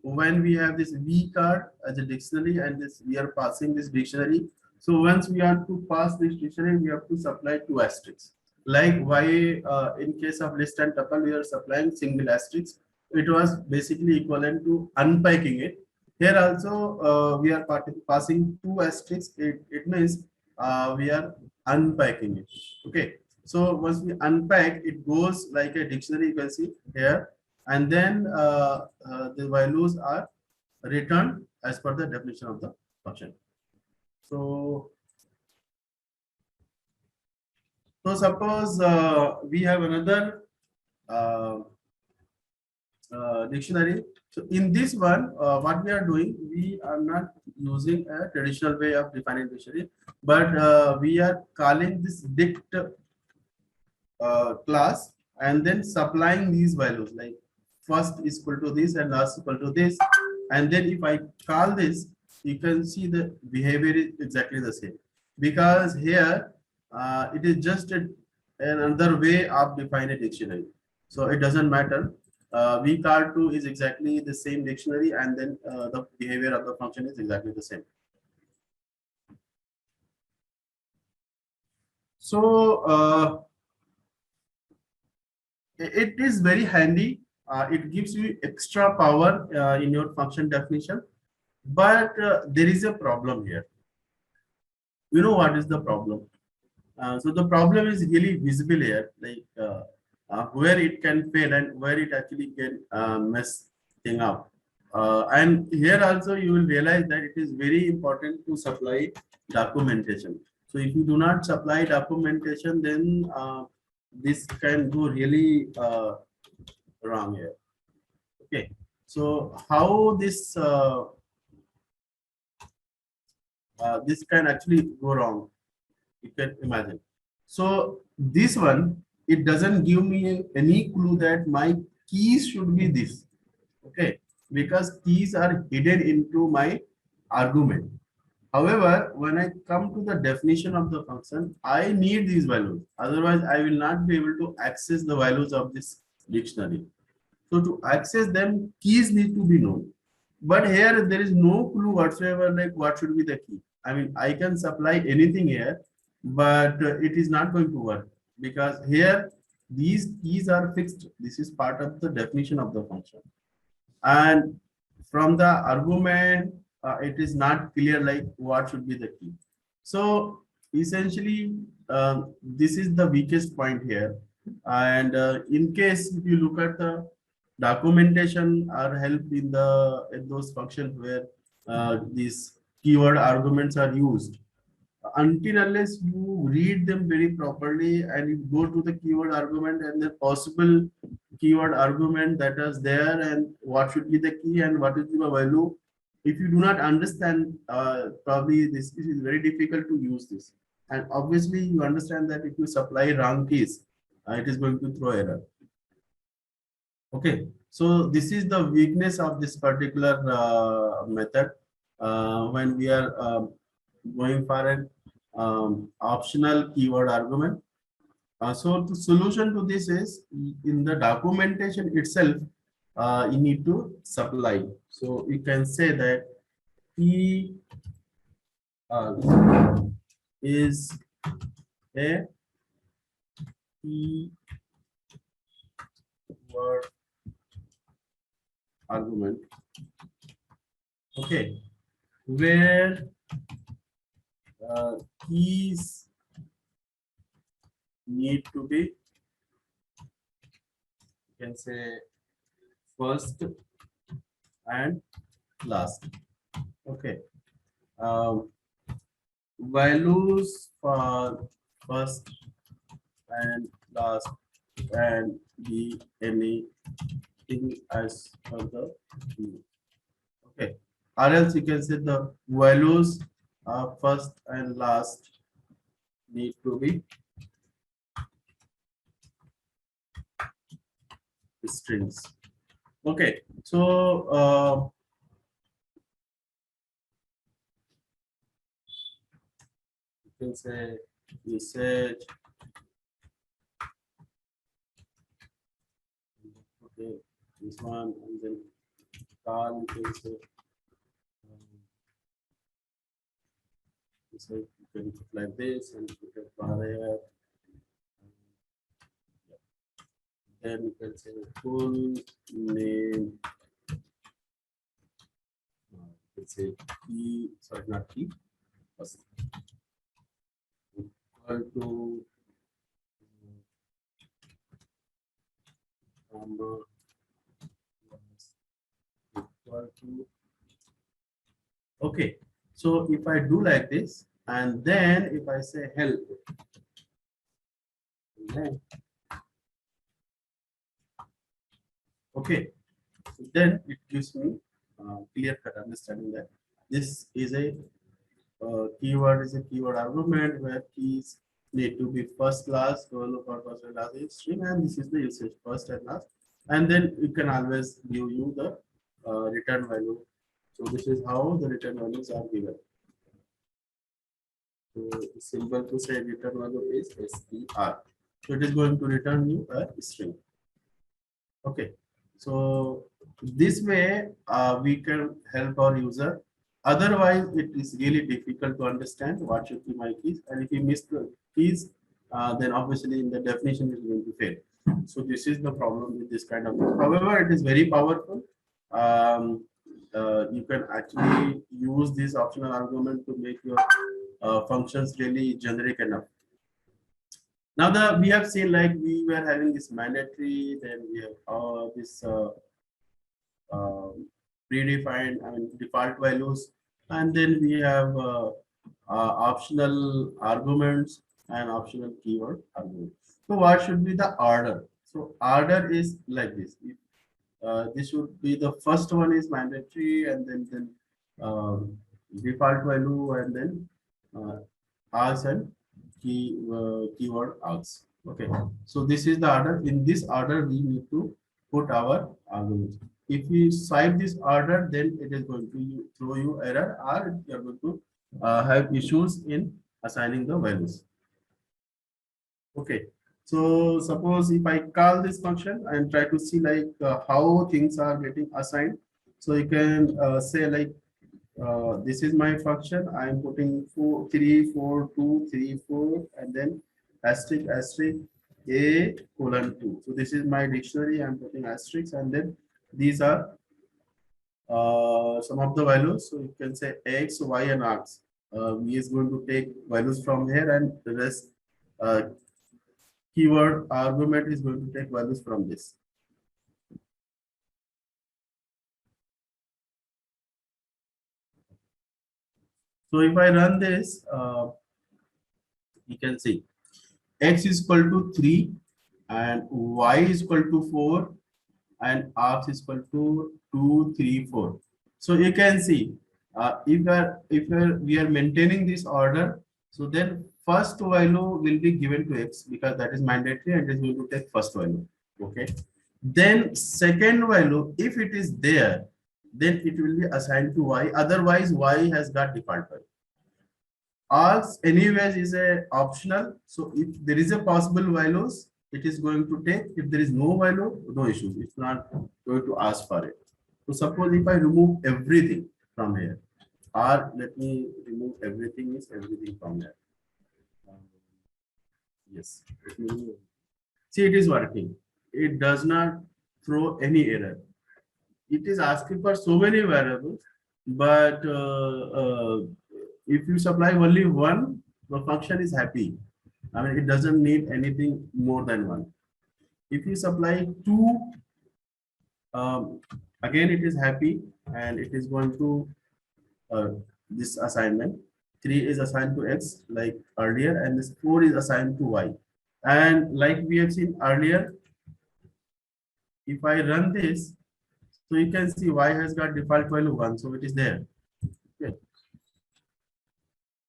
when we have this v card as a dictionary, and this we are passing this dictionary. So once we are to pass this dictionary, we have to supply two asterisks. Like why in case of list and tuple, we are supplying single asterisk. It was basically equivalent to unpacking it. Here also we are passing two asterisks. It means we are unpacking it. Okay. So once we unpack, it goes like a dictionary. You can see here, and then the values are returned as per the definition of the function. So, suppose we have another uh, dictionary. So in this one, what we are doing, we are not using a traditional way of defining dictionary, but we are calling this dict class and then supplying these values, like first is equal to this and last equal to this. And then if I call this, you can see the behavior is exactly the same, because here it is just another way of defining a dictionary. So it doesn't matter. V card 2 is exactly the same dictionary, and then the behavior of the function is exactly the same. So it is very handy. It gives you extra power in your function definition, but there is a problem here. You know what is the problem? So the problem is really visible here, like where it can fail and where it actually can mess thing up. And here also you will realize that it is very important to supply documentation. So if you do not supply documentation, then this can go really wrong here. Okay, so how this can actually go wrong, you can imagine. So this one, it doesn't give me any clue that my keys should be this. Okay, because keys are hidden into my argument. However, when I come to the definition of the function, I need these values. Otherwise, I will not be able to access the values of this dictionary. So to access them, keys need to be known. But here there is no clue whatsoever, like what should be the key. I mean, I can supply anything here, but it is not going to work, because here these keys are fixed. This is part of the definition of the function. And from the argument, it is not clear like what should be the key. So essentially, this is the weakest point here. And in case if you look at the documentation or help in those functions where these keyword arguments are used, until unless you read them very properly and you go to the keyword argument and the possible keyword argument that is there, and what should be the key and what is the value, if you do not understand, probably this is very difficult to use this. And obviously you understand that if you supply wrong keys, it is going to throw error. Okay, so this is the weakness of this particular method when we are going for an optional keyword argument. So the solution to this is in the documentation itself, you need to supply. So you can say that key is a keyword argument, okay, where keys need to be, you can say, first and last. Okay. Um, Values for first and last and be anything as per the key. Okay. Or else you can say the values first and last need to be strings. Okay. So you can say usage. Okay, this one, and then call, you can say, so you can put like this and put a bar here. Then you can say full name. Let's say key, sorry, not key, first equal to comma equal to. Okay, so if I do like this, and then if I say help, then okay, so then it gives me clear cut understanding that this is a keyword is a keyword argument where keys need to be first class, roll or first and last is string, and this is the usage first and last, and then you can always give you the return value. So this is how the return values are given. So it's simple to say return value is str. So it is going to return you a string. Okay, so this way we can help our user. Otherwise, it is really difficult to understand what should be my keys, and if you miss the keys, then obviously in the definition is going to fail. So this is the problem with this kind of thing. However, it is very powerful. You can actually use this optional argument to make your functions really generic enough. Now we have seen like we were having this mandatory, then we have this predefined, I mean default values, and then we have optional arguments and optional keyword arguments. So what should be the order? So order is like this. This should be the first one is mandatory, and then default value, and then as and keyword args. Okay, so this is the order. In this order, we need to put our arguments. If we swipe this order, then it is going to throw you error, or you are going to have issues in assigning the values. Okay, so suppose if I call this function and try to see like how things are getting assigned. So you can say like this is my function. I am putting 4, 3, 4, 2, 3, 4, and then asterisk asterisk a colon 2. So this is my dictionary. I am putting asterisks, and then these are some of the values. So you can say x, y, and args. V is going to take values from here, and the rest keyword argument is going to take values from this. So if I run this, you can see x is equal to 3 and y is equal to 4 and args is equal to 2, 3, 4. So you can see if we are maintaining this order, so then first value will be given to x because that is mandatory and it is going to take first value. Okay. Then second value, if it is there, then it will be assigned to y. Otherwise, y has got default value. Args anyways is a optional. So if there is a possible values, it is going to take. If there is no value, no issues. It's not going to ask for it. So suppose if I remove everything from here, or let me remove everything from there. Um, yes, let me see, it is working. It does not throw any error. It is asking for so many variables, but if you supply only one, the function is happy. I mean, it doesn't need anything more than one. If you supply two, um, again it is happy, and it is going to uh, this assignment. 3 is assigned to x like earlier, and this 4 is assigned to y. And like we have seen earlier, if I run this, so you can see y has got default value 1, so it is there. Okay.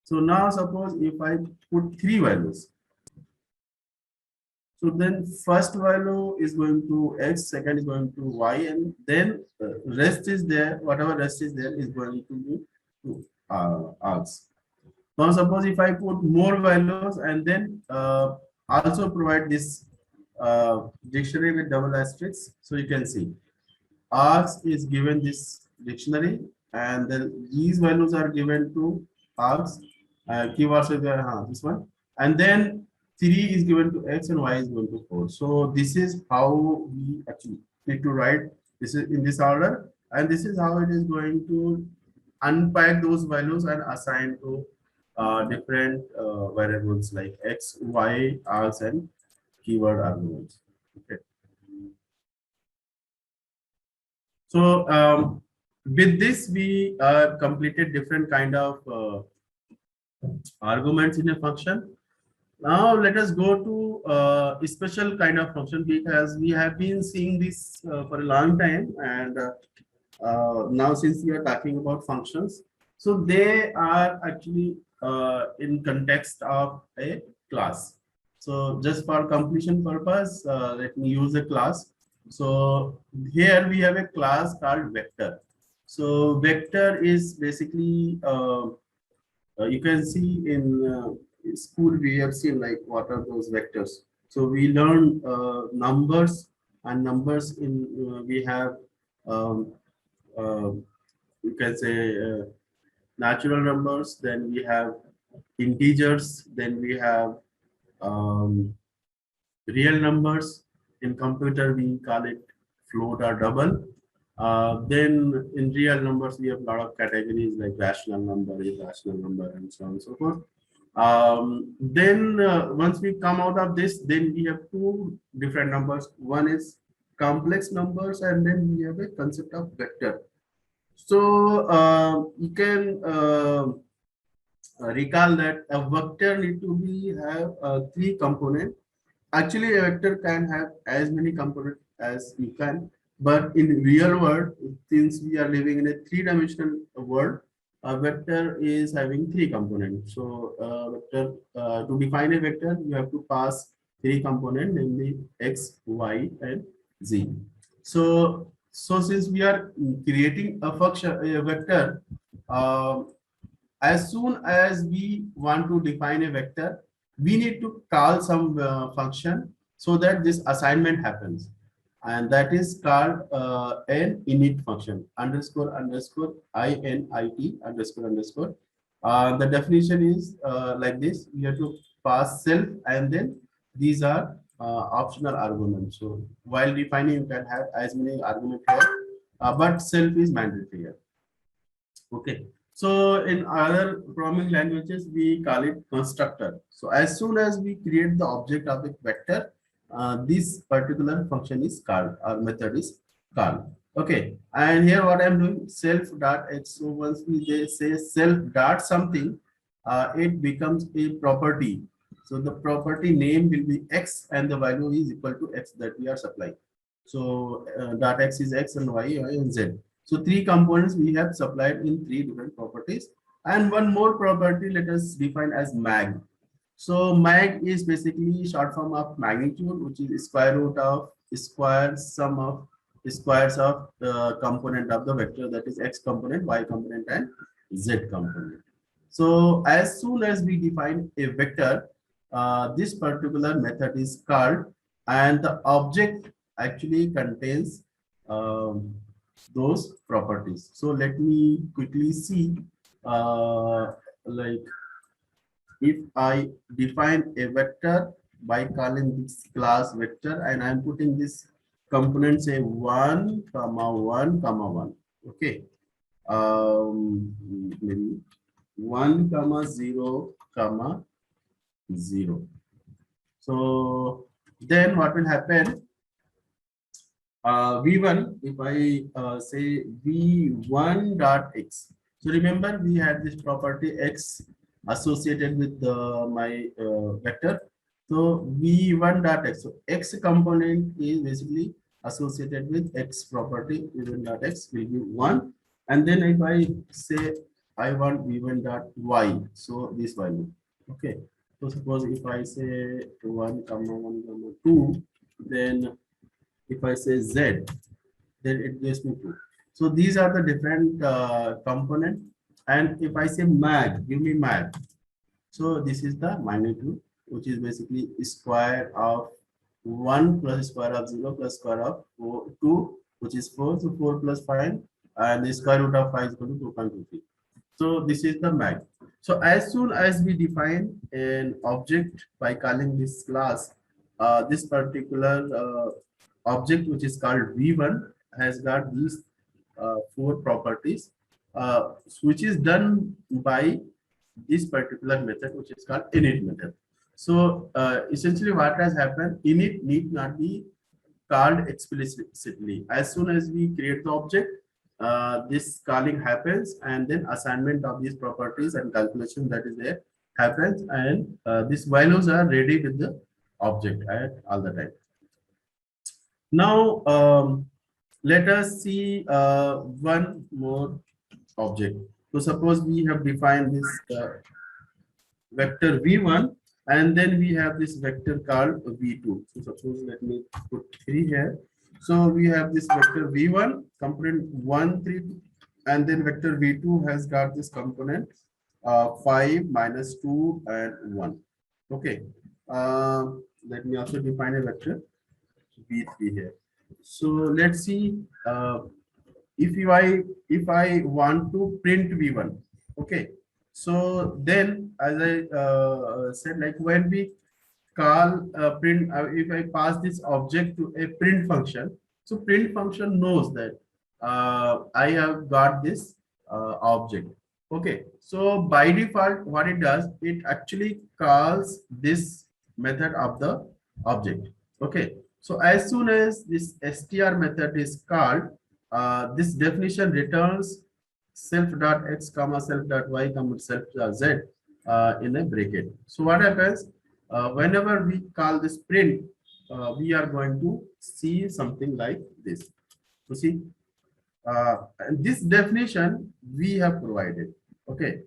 So now suppose if I put 3 values, so then first value is going to x, second is going to y, and then rest is there, whatever rest is there is going to be to us. Now suppose if I put more values and then also provide this dictionary with double asterisks, so you can see args is given this dictionary, and then these values are given to args. Keywords is there, this one, and then 3 is given to x and y is given to 4. So this is how we actually need to write. This is in this order, and this is how it is going to unpack those values and assign to different variables like x, y, args, and keyword arguments. Okay. So with this, we completed different kind of arguments in a function. Now let us go to a special kind of function, because we have been seeing this for a long time, and now since we are talking about functions, so they are actually in context of a class. So just for completion purpose, let me use a class. So here we have a class called vector. So vector is basically you can see in school we have seen like what are those vectors. So we learn numbers, and numbers in we have um, uh, you can say natural numbers, then we have integers, then we have um, real numbers. In computer we call it float or double. Then in real numbers we have a lot of categories like rational number, irrational number, and so on and so forth. Then once we come out of this, then we have two different numbers. One is complex numbers, and then we have a concept of vector. So you can recall that a vector need to be have three component. Actually, a vector can have as many components as you can, but in real world, since we are living in a three-dimensional world, a vector is having three components. So, vector to define a vector, you have to pass three components, namely x, y, and z. So since we are creating a function, a vector, uh, as soon as we want to define a vector, we need to call some function so that this assignment happens. And that is called an init function, underscore underscore init underscore underscore. The definition is like this: you have to pass self, and then these are optional arguments. So while defining, you can have as many arguments here, but self is mandatory here. Okay. So in other programming languages, we call it constructor. So as soon as we create the object of a vector, this particular function is called, or method is called. Okay. And here what I'm doing, self dot x. So once we say self dot something, it becomes a property. So the property name will be x, and the value is equal to x that we are supplying. So dot x is x, and y and z. So three components we have supplied in three different properties, and one more property let us define as mag. So mag is basically short form of magnitude, which is square root of square sum of squares of the component of the vector, that is x component, y component, and z component. So as soon as we define a vector, this particular method is called, and the object actually contains those properties. So let me quickly see like if I define a vector by calling this class vector, and I'm putting this component say 1 comma 1 comma 1. Okay. Maybe 1 comma 0 comma 0. So then what will happen? V1, if I say V1 dot X. So remember we had this property X associated with my vector. So V1 dot X. So X component is basically associated with X property. V1 dot X will be 1. And then if I say I want V1 dot Y, so this value. Okay. So suppose if I say 1 comma 1 comma 2, then if I say Z, then it gives me 2. So these are the different component. And if I say mag, give me mag. So this is the magnitude, which is basically square of 1 plus square of 0 plus square of 2, which is 4. So 4 plus 5, and the square root of 5 is equal to 2.23. So this is the mag. So as soon as we define an object by calling this class, this particular object, which is called V1, has got these 4 properties, which is done by this particular method, which is called init method. So essentially what has happened, init need not be called explicitly. As soon as we create the object, this calling happens, and then assignment of these properties and calculation that is there happens, and these values are ready with the object at all the time. Now let us see one more object. So suppose we have defined this vector v1, and then we have this vector called v2. So suppose let me put 3 here. So we have this vector v1 component 1 3, and then vector v2 has got this component 5 minus 2 and 1. Okay. Let me also define a vector v3 here. So let's see if I want to print v1. Okay, so then as I said, like when we call print, if I pass this object to a print function, so print function knows that I have got this object. Okay, so by default what it does, it actually calls this method of the object. Okay, so as soon as this str method is called, this definition returns self dot x comma self dot y comma self dot z in a bracket. So what happens, whenever we call this print, we are going to see something like this. You see, and this definition we have provided. Okay,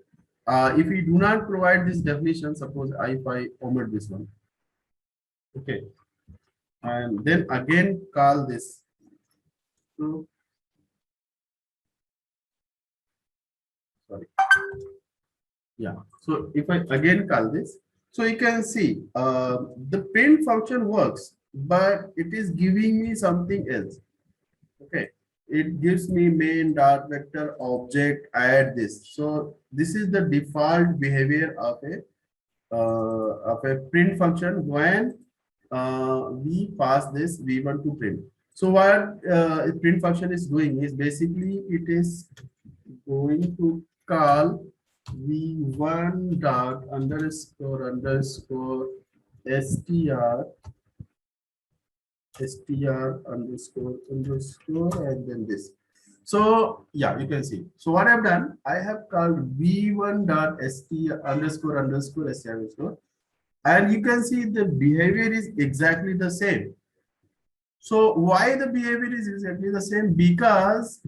if we do not provide this definition, suppose if I omit this one. Okay, and then again call this. So, sorry. Yeah. So if I again call this, so you can see the print function works, but it is giving me something else. Okay. It gives me main dot vector object add this. So this is the default behavior of a print function when we pass this v1 to print. So what a print function is doing is basically it is going to call v1 dot underscore underscore str underscore underscore and then this. So yeah, you can see. So what I've done, I have called v1 dot str underscore underscore str underscore, and you can see the behavior is exactly the same. So why the behavior is exactly the same? Because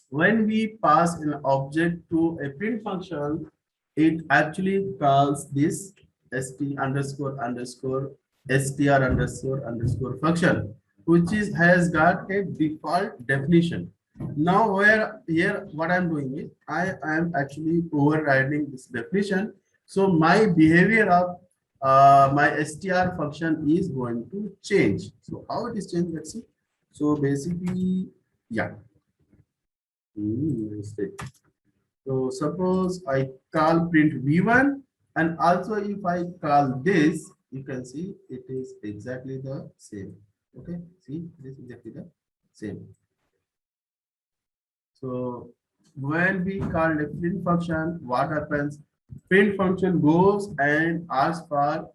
when we pass an object to a print function, it actually calls this st underscore underscore str underscore underscore function, which is has got a default definition. Now where here what I'm doing is I am actually overriding this definition. So my behavior of my str function is going to change. So how it is changed, let's see. So basically, yeah. Mistake. So suppose I call print v1, and also if I call this, you can see it is exactly the same. Okay, see this is exactly the same. So when we call a print function, what happens? Print function goes and asks for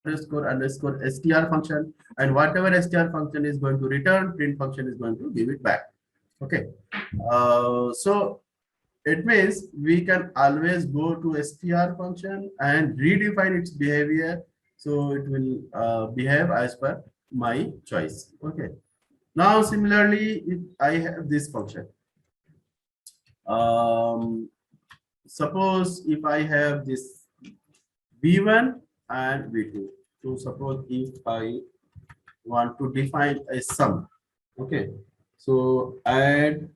underscore str function, and whatever str function is going to return, print function is going to give it back. Okay. So it means we can always go to str function and redefine its behavior. So it will behave as per my choice. Okay. Now, similarly, if I have this function, um, suppose if I have this v1 and v2. So suppose if I want to define a sum, okay. So add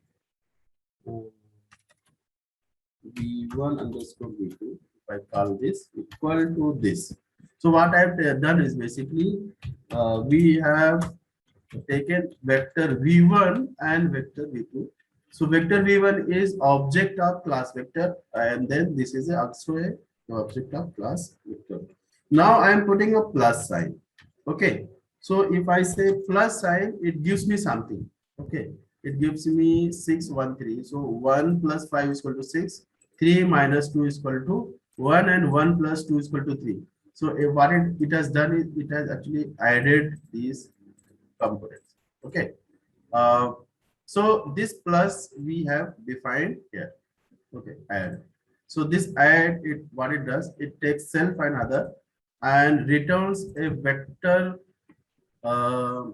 v1 underscore v2. If I call this equal to this. So what I've done is basically we have taken vector v1 and vector v2. So vector v1 is object of class vector, and then this is also a object of class vector. Now I am putting a plus sign. Okay. So if I say plus sign, it gives me something. Okay. It gives me 613. So 1 plus 5 is equal to 6. 3 minus 2 is equal to 1, and 1 plus 2 is equal to 3. So what it has done is it has actually added these components. Okay. Uh, so this plus we have defined here. Okay, add. So this add, it what it does, it takes self and other and returns a vector uh,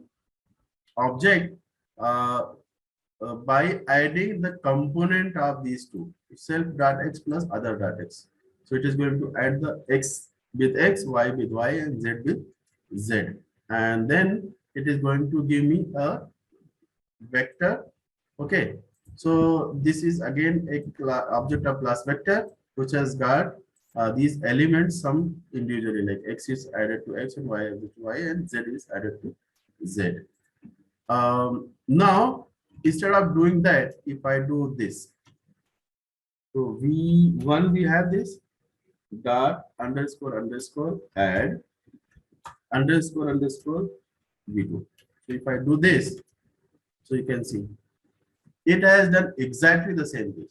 object uh, by adding the component of these two, self dot x plus other dot x. So it is going to add the x with x, y with y, and z with z, and then it is going to give me a vector. Okay, so this is again a object of class vector which has got these elements some individually, like x is added to x and y is to y and z is added to z. Now instead of doing that, if I do this, so v1 we have this dot underscore underscore add underscore v2. So if I do this, so you can see it has done exactly the same thing.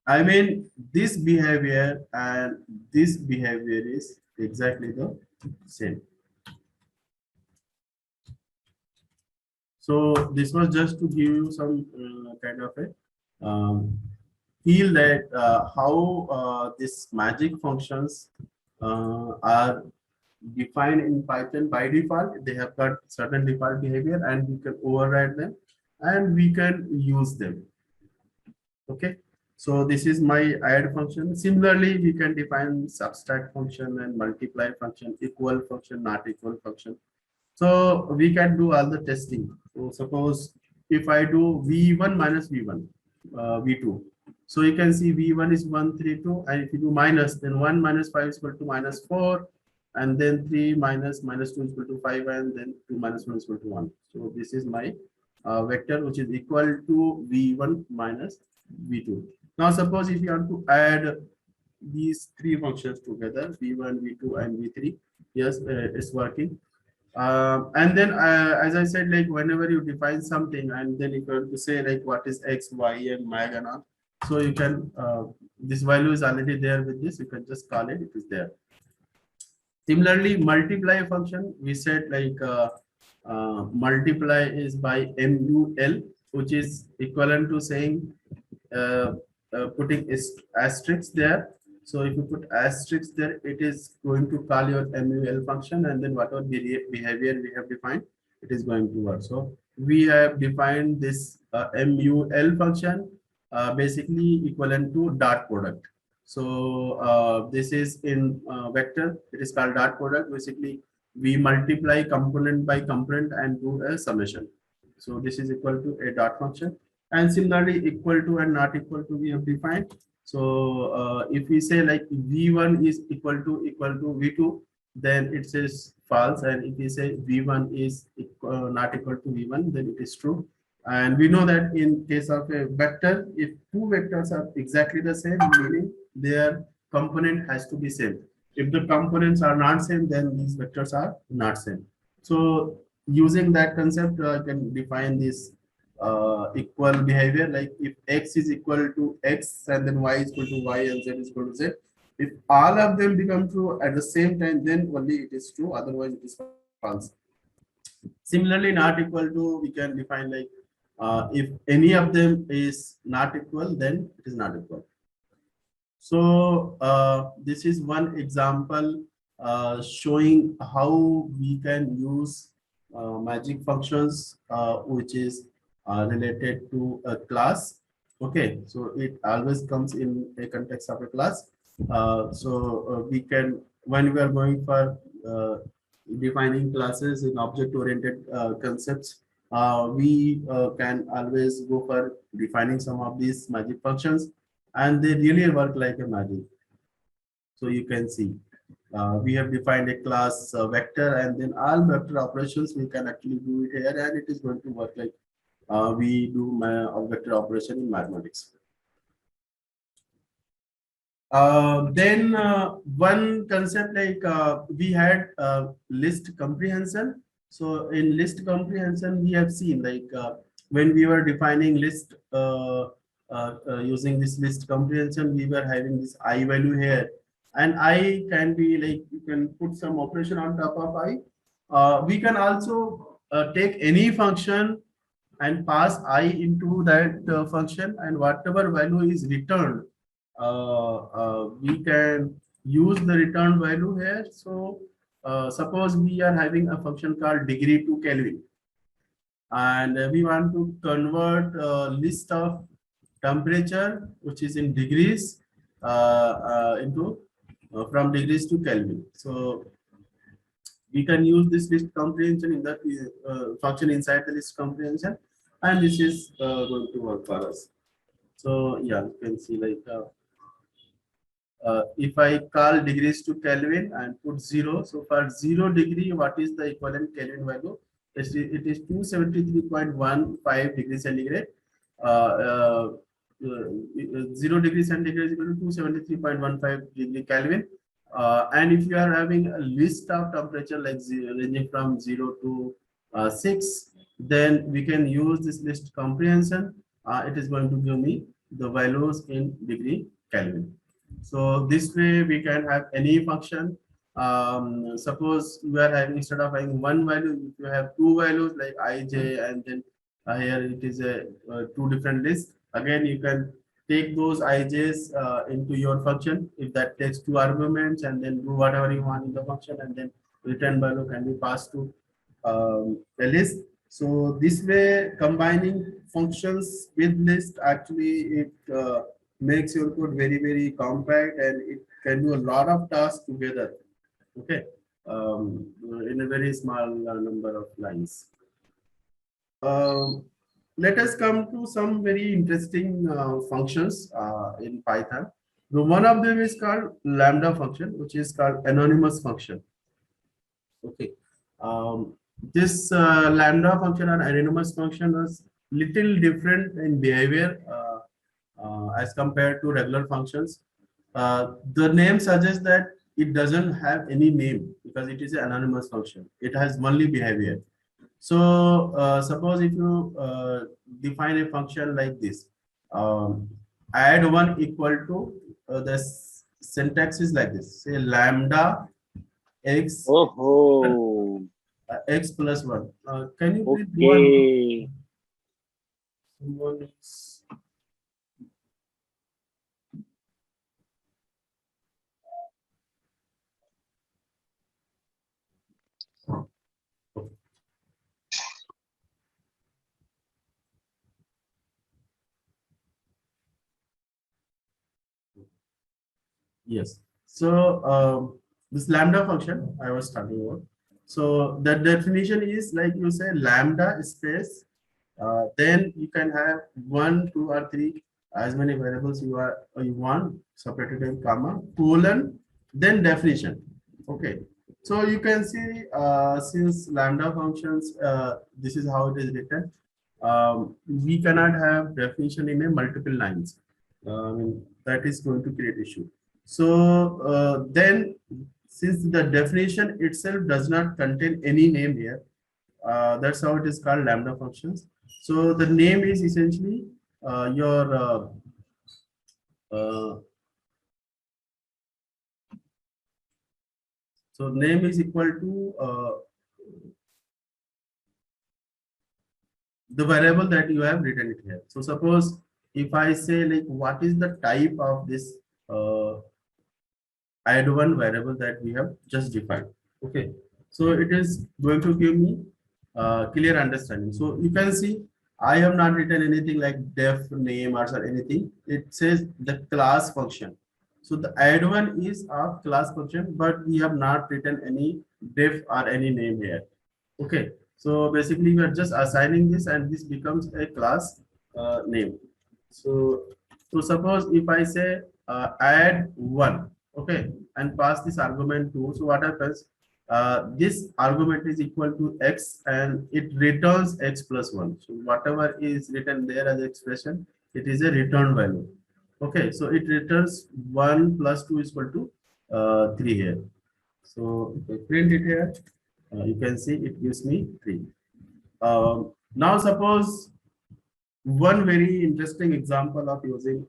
I mean, this behavior and this behavior is exactly the same. So this was just to give you some kind of a feel that how these magic functions are defined in Python by default. They have got certain default behavior, and we can override them, and we can use them. Okay, so this is my add function. Similarly, we can define subtract function and multiply function, equal function, not equal function. So we can do all the testing. So suppose if I do v1 minus v1, v2. So you can see v1 is 132, and if you do minus, then 1 minus 5 is equal to minus 4, and then 3 minus 2 is equal to 5, and then 2 minus 1 is equal to 1. So this is my vector which is equal to v1 minus v2. Now suppose if you want to add these three functions together, v1, v2, and v3, yes, it's working. And then as I said, like whenever you define something, and then if you want to say like what is x, y, and mag and all, so you can this value is already there with this, you can just call it, it is there. Similarly, multiply function, we said like multiply is by mul, which is equivalent to saying putting asterisk there. So if you put asterisk there, it is going to call your mul function, and then whatever behavior we have defined, it is going to work. So we have defined this mul function basically equivalent to dot product. So this is in vector, it is called dot product. Basically, we multiply component by component and do a summation. So this is equal to a dot function. And similarly, equal to and not equal to we have defined. So if we say like v1 is equal to v2, then it says false. And if we say v1 is not equal to v1, then it is true. And we know that in case of a vector, if two vectors are exactly the same, meaning their component has to be same. If the components are not same, then these vectors are not same. So using that concept, I can define this equal behavior. Like if x is equal to x and then y is equal to y and z is equal to z. If all of them become true at the same time, then only it is true. Otherwise, it is false. Similarly, not equal to, we can define like if any of them is not equal, then it is not equal. So this is one example showing how we can use magic functions, which is related to a class. Okay, so it always comes in a context of a class. We can, when we are going for defining classes in object-oriented concepts, we can always go for defining some of these magic functions, and they really work like a magic. So you can see we have defined a class vector, and then all vector operations we can actually do it here, and it is going to work like we do vector operation in mathematics. Then one concept like we had list comprehension. So in list comprehension, we have seen like when we were defining list using this list comprehension, we were having this I value here, and I can be like, you can put some operation on top of I. We can also take any function and pass I into that function, and whatever value is returned, we can use the return value here. So suppose we are having a function called degree to Kelvin, and we want to convert a list of temperature, which is in degrees, into from degrees to Kelvin. So we can use this list comprehension in the function inside the list comprehension, and this is going to work for us. So yeah, you can see like if I call degrees to Kelvin and put 0, so for 0 degree, what is the equivalent Kelvin value? It is 273.15 degrees centigrade. 0 degrees centigrade is equal to 273.15 degree Kelvin. And if you are having a list of temperature like ranging from 0 to 6, then we can use this list comprehension. It is going to give me the values in degree Kelvin. So this way we can have any function. Suppose you are having, instead of having one value, if you have two values like ij, and then here it is a two different lists. Again, you can take those ij's into your function if that takes two arguments, and then do whatever you want in the function, and then return value can be passed to a list. So this way, combining functions with list, actually it makes your code very compact, and it can do a lot of tasks together. Okay, in a very small number of lines. Let us come to some very interesting functions in Python. The one of them is called lambda function, which is called anonymous function. Okay, this lambda function or anonymous function is little different in behavior as compared to regular functions. The name suggests that it doesn't have any name because it is an anonymous function. It has only behavior. So suppose if you define a function like this, add 1 equal to the syntax is like this. Say lambda x x plus 1. Can you please do one? Yes. So this lambda function I was talking about. So the definition is like you say lambda space. Then you can have 1, 2, or 3 as many variables you want separated in comma colon then definition. Okay. So you can see since lambda functions, this is how it is written. we cannot have definition in a multiple lines. That is going to create issue. So then, since the definition itself does not contain any name here, that's how it is called lambda functions. So the name is essentially your uh, so name is equal to the variable that you have written it here. So suppose if I say like what is the type of this add one variable that we have just defined. Okay, so it is going to give me clear understanding. So you can see I have not written anything like def name or anything. It says the class function. So the add one is a class function, but we have not written any def or any name here. Okay, so basically we are just assigning this and this becomes a class name. So suppose if I say add one, okay, and pass this argument to, so what happens? This argument is equal to x and it returns x plus one. So whatever is written there as expression, it is a return value. Okay, so it returns 1 plus 2 is equal to 3 here. So if I print it here, you can see it gives me 3. Now suppose one very interesting example of using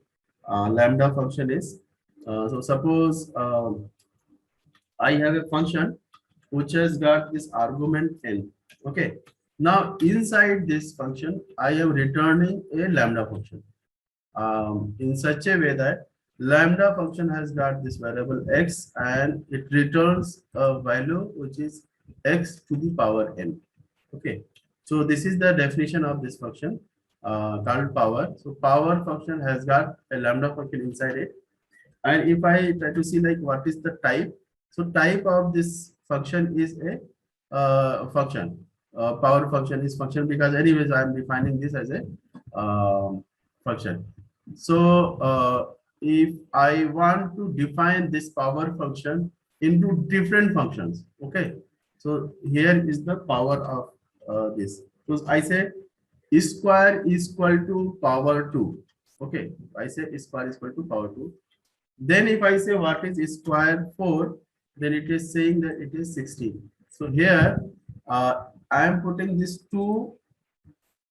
lambda function is, so suppose I have a function which has got this argument n. Okay. Now inside this function, I am returning a lambda function in such a way that lambda function has got this variable x and it returns a value which is x to the power n. Okay. So this is the definition of this function called power. So power function has got a lambda function inside it. And if I try to see like what is the type, so type of this function is a function. Power function is function because anyways I am defining this as a function. So if I want to define this power function into different functions, okay. So here is the power of this. So I say square is equal to power 2. Okay, I say square is equal to power 2. Then if I say what is square 4, then it is saying that it is 16. So here I am putting this 2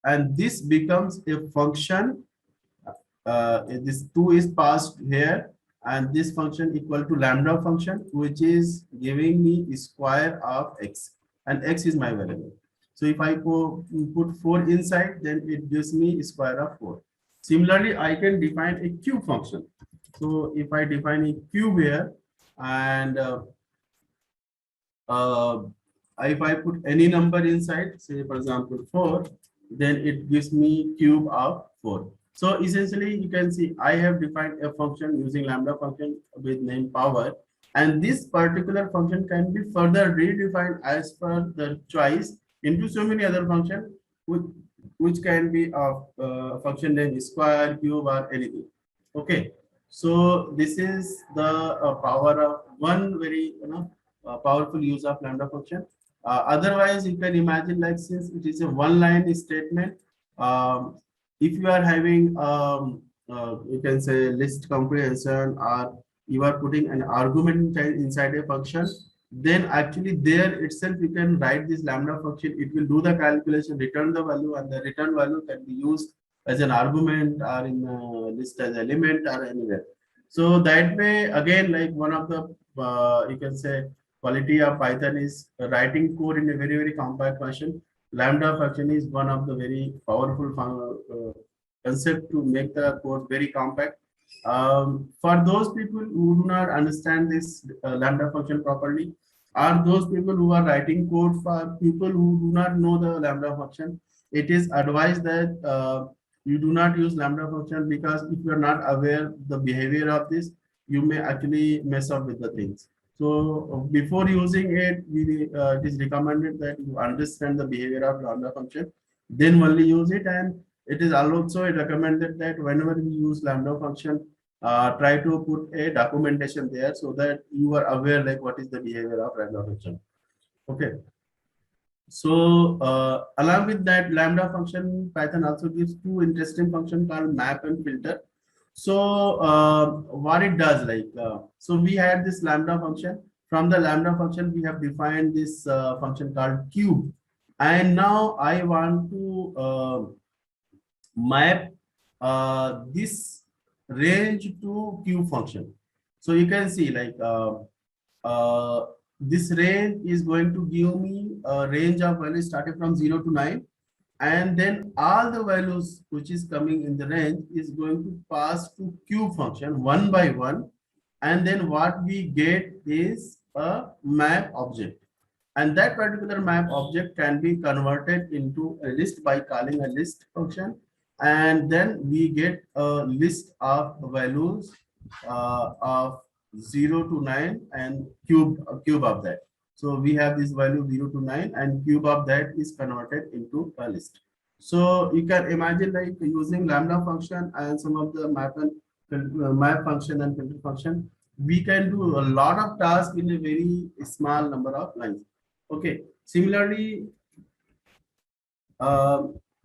and this becomes a function. This 2 is passed here and this function equal to lambda function which is giving me square of x and x is my variable. So if I put 4 inside, then it gives me square of 4. Similarly, I can define a cube function. So if I define a cube here and if I put any number inside, say for example 4, then it gives me cube of 4. So essentially you can see I have defined a function using lambda function with name power, and this particular function can be further redefined as per the choice into so many other functions which can be of function name square, cube or anything. Okay, so this is the power of one very powerful use of lambda function. Otherwise, you can imagine like since it is a one-line statement, if you are having you can say list comprehension or you are putting an argument inside a function, then actually there itself you can write this lambda function. It will do the calculation, return the value, and the return value can be used as an argument or in a list as element or anywhere. So that way, again, like one of the you can say quality of Python is writing code in a very compact fashion. Lambda function is one of the very powerful concept to make the code very compact. For those people who do not understand this lambda function properly, or those people who are writing code for people who do not know the lambda function, it is advised that you do not use lambda function because if you are not aware the behavior of this, you may actually mess up with the things. So before using it, it is recommended that you understand the behavior of lambda function, then only use it. And it is also recommended that whenever we use lambda function, try to put a documentation there so that you are aware like what is the behavior of lambda function. Okay. So along with that lambda function, Python also gives two interesting functions called map and filter. So what it does, like, so we had this lambda function. From the lambda function, we have defined this function called cube. And now I want to map this range to cube function. So you can see like this range is going to give me a range of values starting from 0 to 9, and then all the values which is coming in the range is going to pass to cube function one by one, and then what we get is a map object, and that particular map object can be converted into a list by calling a list function, and then we get a list of values of 0 to 9 and cube of that. So we have this value 0 to 9 and cube of that is converted into a list. So you can imagine like using lambda function and some of the map function and filter function, we can do a lot of tasks in a very small number of lines. Okay. Similarly,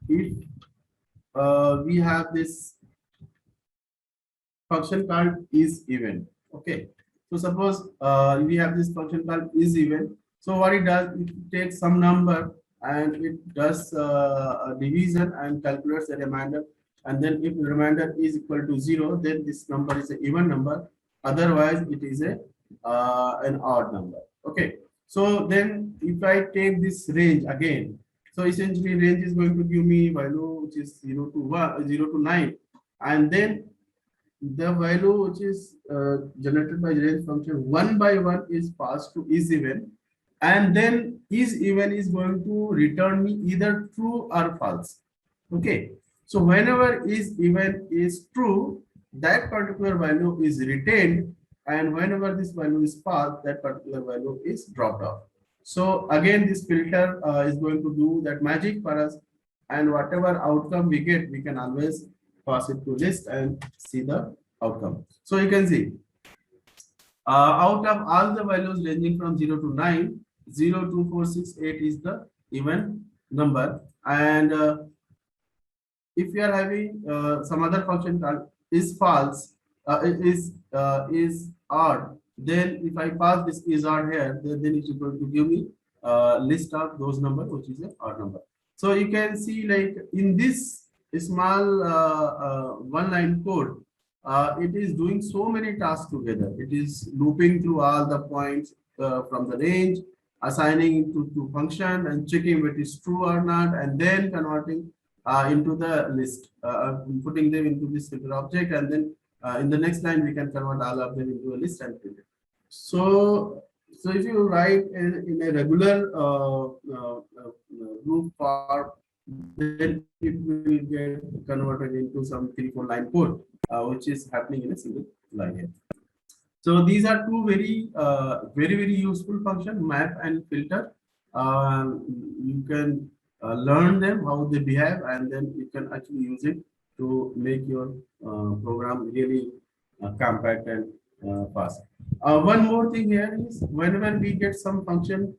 if we have this function called is event. Okay. So suppose we have this function called is event. So what it does, it takes some number and it does a division and calculates a remainder. And then if the remainder is equal to 0, then this number is an even number. Otherwise, it is a an odd number. Okay. So then if I take this range again, so essentially range is going to give me value which is 0 to 1, 0 to 9. And then the value which is generated by range function one by one is passed to is even, and then is even is going to return me either true or false. Okay, so whenever is even is true, that particular value is retained, and whenever this value is false, that particular value is dropped off. So again, this filter is going to do that magic for us, and whatever outcome we get, we can always pass it to list and see the outcome. So you can see out of all the values ranging from 0 to 9, 0, 2, 4, 6, 8 is the even number. And if we are having some other function called is false, is odd, then if I pass this is odd here, then it's going to give me a list of those numbers, which is an odd number. So you can see like in this small one line code, it is doing so many tasks together. It is looping through all the points from the range, assigning it to function and checking if it is true or not, and then converting into the list, putting them into this filter object, and then in the next line we can convert all of them into a list and filter. So, so if you write in a regular group form, then it will get converted into some 3-4 line code, which is happening in a single line here. So these are two very useful function, map and filter. You can learn them how they behave, and then you can actually use it to make your program really compact and fast. One more thing here is whenever we get some function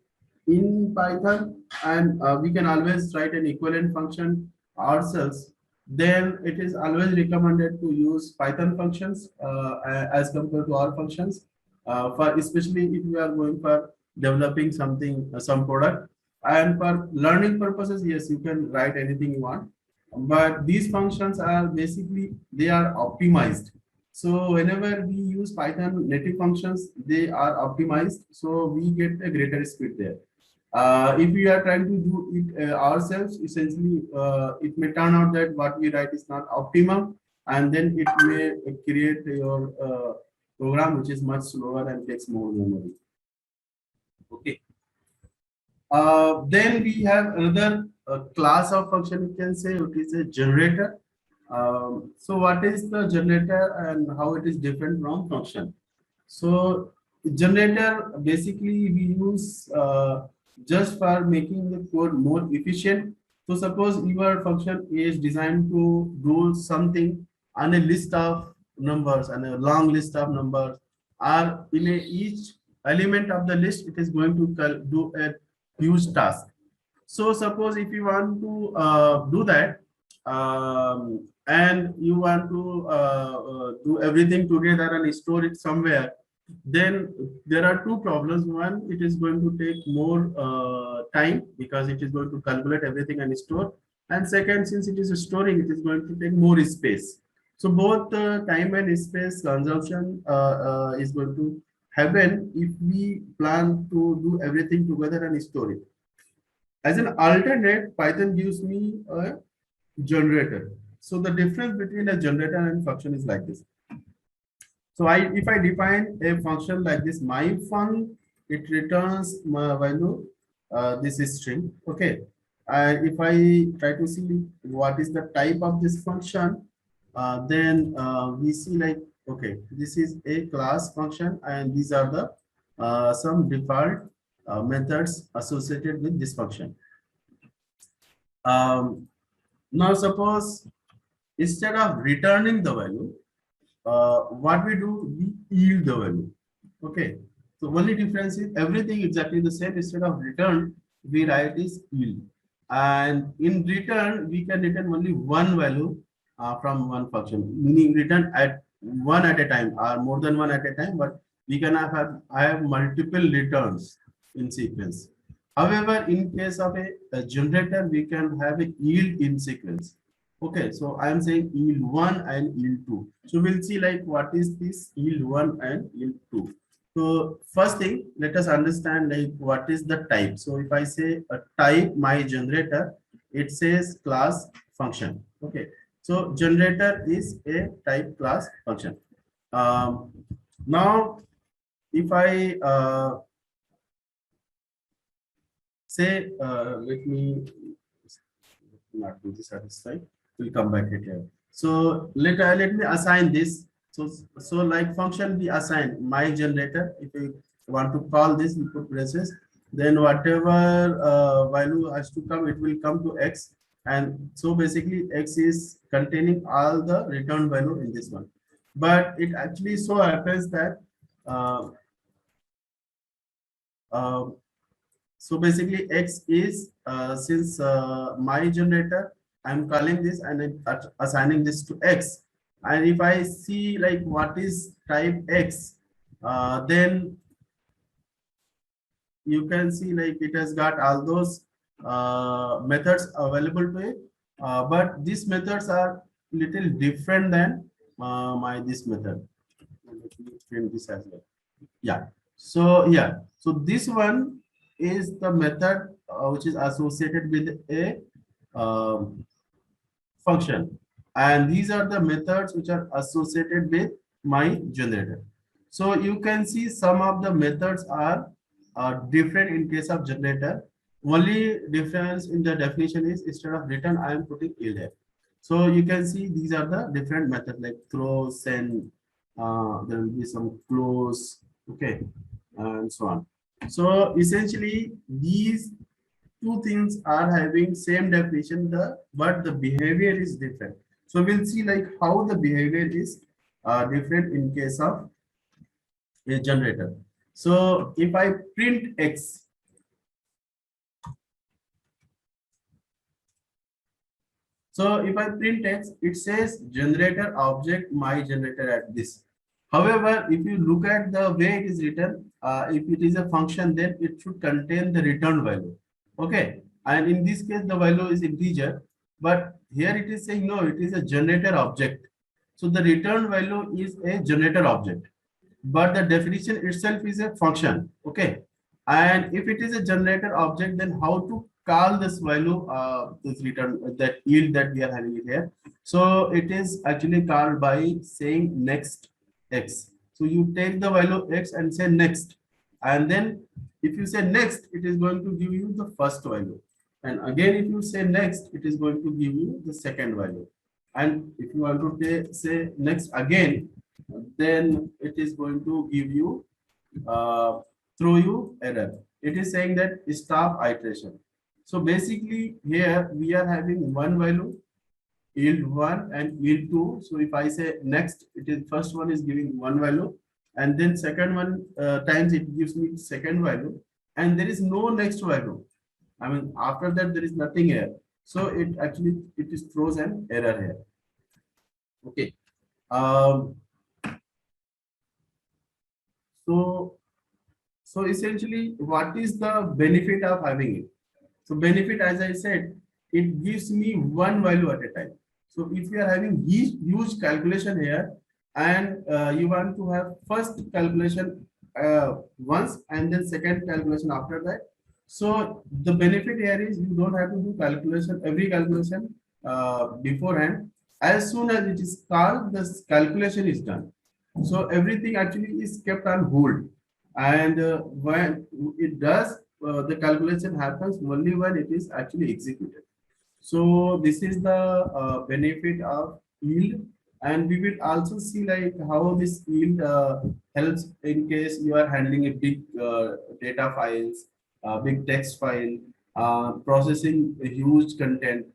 in Python, and we can always write an equivalent function ourselves, then it is always recommended to use Python functions as compared to our functions, for especially if we are going for developing something, some product. And for learning purposes, yes, you can write anything you want, but these functions are basically, they are optimized. So whenever we use Python native functions, they are optimized, so we get a greater speed there. If we are trying to do it ourselves, essentially, it may turn out that what we write is not optimum, and then it may create your program which is much slower and takes more memory. Okay. Then we have another class of function, you can say, which is a generator. So what is the generator and how it is different from function? So generator basically we use just for making the code more efficient. So suppose your function is designed to do something on a list of numbers and a long list of numbers, or each element of the list, it is going to do a huge task. So suppose if you want to do that, and you want to do everything together and store it somewhere, then there are two problems. One, it is going to take more time because it is going to calculate everything and store. And second, since it is storing, it is going to take more space. So both time and space consumption is going to happen if we plan to do everything together and store it. As an alternate, Python gives me a generator. So the difference between a generator and function is like this. So if I define a function like this, my func, it returns my value. This is string. Okay. And if I try to see what is the type of this function, then we see like, okay, this is a class function, and these are the some default methods associated with this function. Now suppose instead of returning the value, what we do, we yield the value. Okay, so only difference is everything exactly the same. Instead of return, we write is yield, and in return we can return only one value from one function, meaning return at one at a time or more than one at a time, but we can have multiple returns in sequence. However, in case of a generator, we can have a yield in sequence. Okay, so I am saying yield 1 and yield 2. So we'll see like what is this yield 1 and yield 2. So first thing, let us understand like what is the type. So if I say a type my generator, it says class function. Okay, so generator is a type class function. Now, if I say, let me not do this at this time. We'll come back here. So let me assign this. So like function we assign my generator. If we want to call this, we put braces. Then whatever value has to come, it will come to x. And so basically x is containing all the return value in this one. But it actually so happens that so basically x is since my generator, I'm calling this and I'm assigning this to x. And if I see like what is type x, then you can see like it has got all those methods available to it. But these methods are little different than this method. Let me print this as well. Yeah. So yeah. So this one is the method which is associated with a function, and these are the methods which are associated with my generator. So you can see some of the methods are different in case of generator. Only difference in the definition is instead of return, I am putting yield here. So you can see these are the different methods like throw, send, there will be some close, okay, and so on. So essentially these two things are having same definition, but the behavior is different. So we'll see like how the behavior is different in case of a generator. So if I print x, so if I print x, it says generator object my generator at this. However, if you look at the way it is written, if it is a function, then it should contain the return value. Okay, and in this case, the value is integer, but here it is saying no, it is a generator object. So the return value is a generator object, but the definition itself is a function. Okay, and if it is a generator object, then how to call this value, this return, that yield that we are having it here? So it is actually called by saying next x. So you take the value x and say next, and then if you say next, it is going to give you the first value, and again if you say next, it is going to give you the second value, and if you want to say next again, then it is going to give you throw you error. It is saying that stop iteration. So basically here we are having one value, yield 1 and yield 2. So if I say next, it is first one is giving one value, and then second one times it gives me second value, and there is no next value. I mean, after that, there is nothing here. So it actually, it is throws an error here. Okay. Um, so, so essentially, what is the benefit of having it? So benefit, as I said, it gives me one value at a time. So if you are having huge calculation here, and you want to have first calculation once and then second calculation after that. So the benefit here is you don't have to do calculation, every calculation beforehand. As soon as it is called, this calculation is done. So everything actually is kept on hold, and when it does, the calculation happens only when it is actually executed. So this is the benefit of yield, and we will also see like how this yield helps in case you are handling a big data files, big text file, processing a huge content.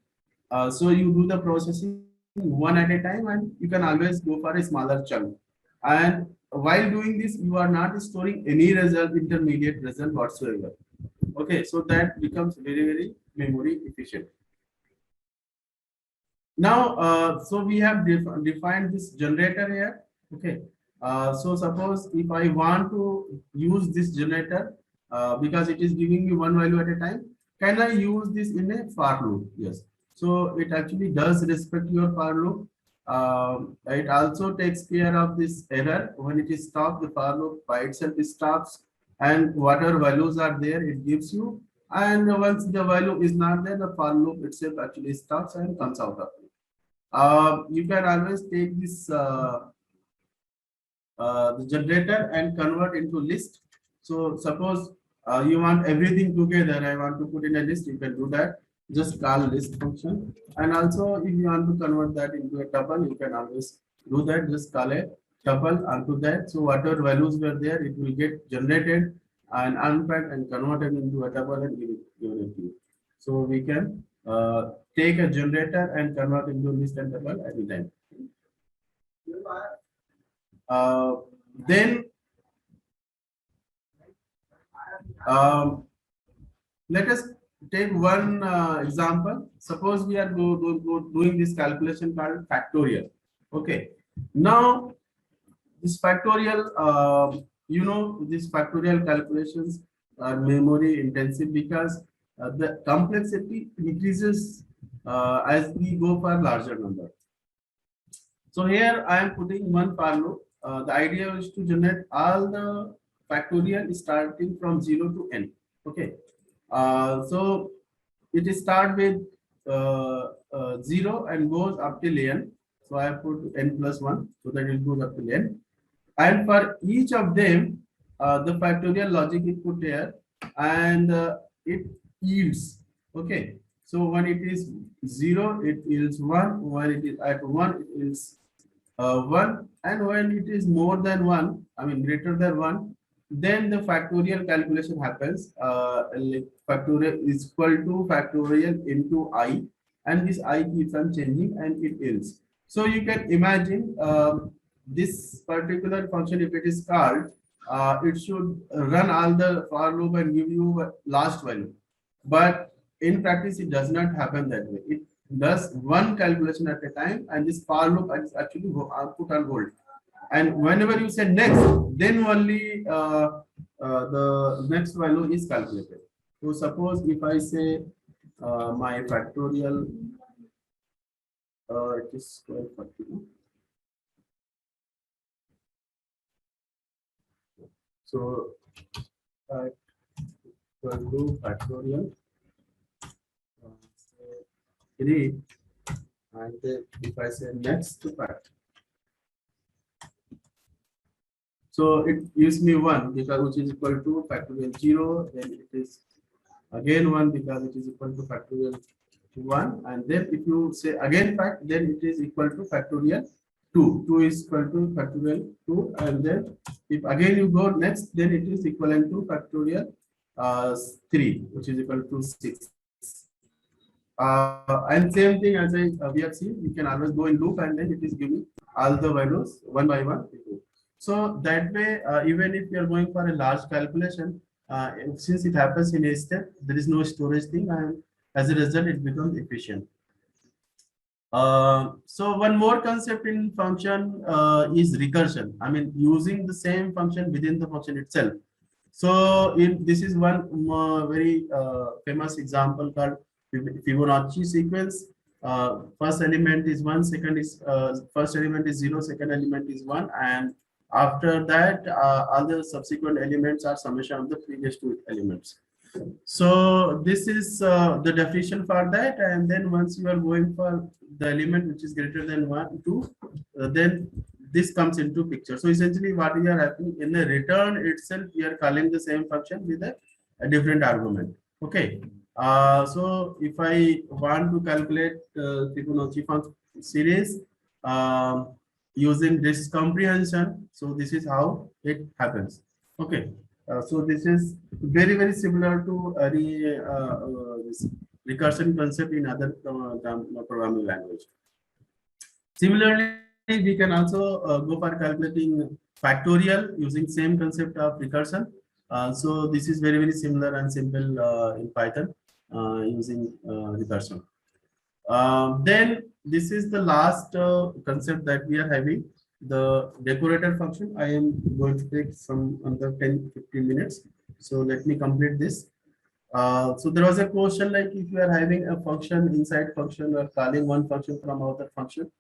So you do the processing one at a time, and you can always go for a smaller chunk. And while doing this, you are not storing any result, intermediate result whatsoever. Okay, so that becomes very memory efficient. Now, so we have defined this generator here. Okay. So suppose if I want to use this generator because it is giving me one value at a time, can I use this in a for loop? Yes. So it actually does respect your for loop. It also takes care of this error when it is stopped. The for loop by itself stops, and whatever values are there, it gives you. And once the value is not there, the for loop itself actually stops and comes out of it. You can always take this the generator and convert into list. So suppose you want everything together, I want to put in a list, you can do that. Just call list function. And also if you want to convert that into a tuple, you can always do that. Just call a tuple onto that. So whatever values were there, it will get generated and unpacked and converted into a tuple and give it to you. So we can take a generator and convert into list and tuple at the time. Then let us take one example. Suppose we are doing this calculation called factorial. Okay. Now this factorial, you know, these factorial calculations are memory intensive because the complexity increases as we go for larger number. So here I am putting one for loop. The idea is to generate all the factorial starting from 0 to n. Okay. So it start with 0 and goes up till n. So I have put n plus 1 so that it goes up till n. And for each of them, the factorial logic is put here, and it yields. Okay. So when it is 0, it yields 1. When it is at 1, it yields 1. And when it is more than 1, I mean greater than 1, then the factorial calculation happens. Like factorial is equal to factorial into I, and this I keeps on changing and it yields. So you can imagine this particular function, if it is called, it should run all the for loop and give you a last value. But in practice, it does not happen that way. It does one calculation at a time, and this for loop is actually put on hold. And whenever you say next, then only the next value is calculated. So suppose if I say my factorial, it is 1242. So we'll do factorial 3, and if I say next fact, so it gives me 1 because which is equal to factorial 0, then it is again 1 because it is equal to factorial 1, and then if you say again fact, then it is equal to factorial 2. 2 is equal to factorial 2, and then if again you go next, then it is equivalent to factorial 3, which is equal to 6. And same thing as we have seen, you can always go in loop, and then it is giving all the values one by one. So that way, even if you are going for a large calculation, Since it happens in a step, there is no storage thing, and as a result, it becomes efficient. So one more concept in function is recursion. I mean, using the same function within the function itself. So in this is one very famous example called Fibonacci sequence. First element is 1, second is first element is 0, second element is 1, and after that all the subsequent elements are summation of the previous two elements. So this is the definition for that, and then once you are going for the element which is greater than 1, 2, then this comes into picture. So essentially what we are happening in the return itself, we are calling the same function with a different argument. Okay. So if I want to calculate Fibonacci function series using this comprehension, so this is how it happens. Okay. So this is very similar to this recursion concept in other programming language. Similarly, we can also go for calculating factorial using same concept of recursion. So this is very similar and simple in Python using recursion. Then this is the last concept that we are having, the decorator function. I am going to take some another 10-15 minutes. So let me complete this. So there was a question like if you are having a function inside function or calling one function from other function.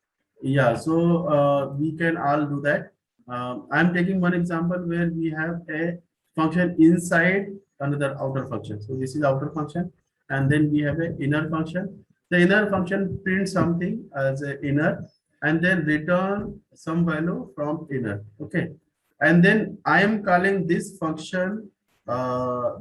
Yeah, so we can all do that. I'm taking one example where we have a function inside another outer function. So this is outer function, and then we have an inner function. The inner function prints something as an inner, and then return some value from inner. Okay, and then I am calling this function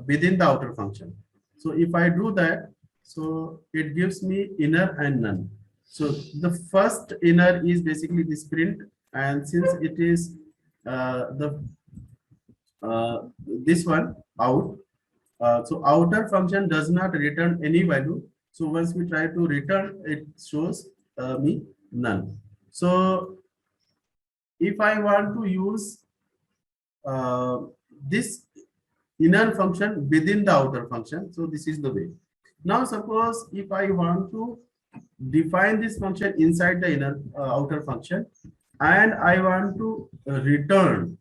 within the outer function. So if I do that, so it gives me inner and none. So the first inner is basically this print, and since it is this one out, so outer function does not return any value. So once we try to return, it shows me none. So if I want to use this inner function within the outer function, so this is the way. Now suppose if I want to define this function inside the inner outer function, and I want to return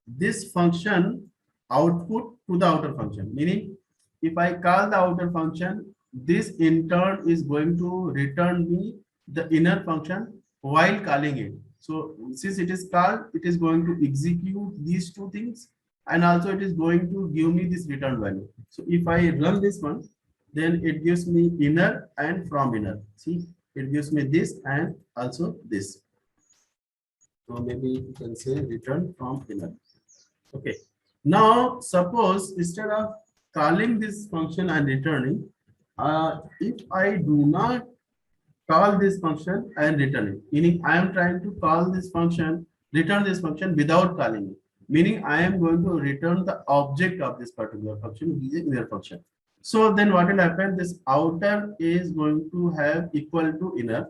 this function output to the outer function, meaning if I call the outer function, this in turn is going to return me the inner function while calling it. So since it is called, it is going to execute these two things, and also it is going to give me this return value. So if I run this one, then it gives me inner and from inner. See, it gives me this and also this. So maybe you can say return from inner. Okay. Now suppose instead of calling this function and returning, if I do not call this function and return it, meaning I am trying to call this function, return this function without calling it, meaning I am going to return the object of this particular function, which is inner function. So then what will happen? This outer is going to have equal to inner.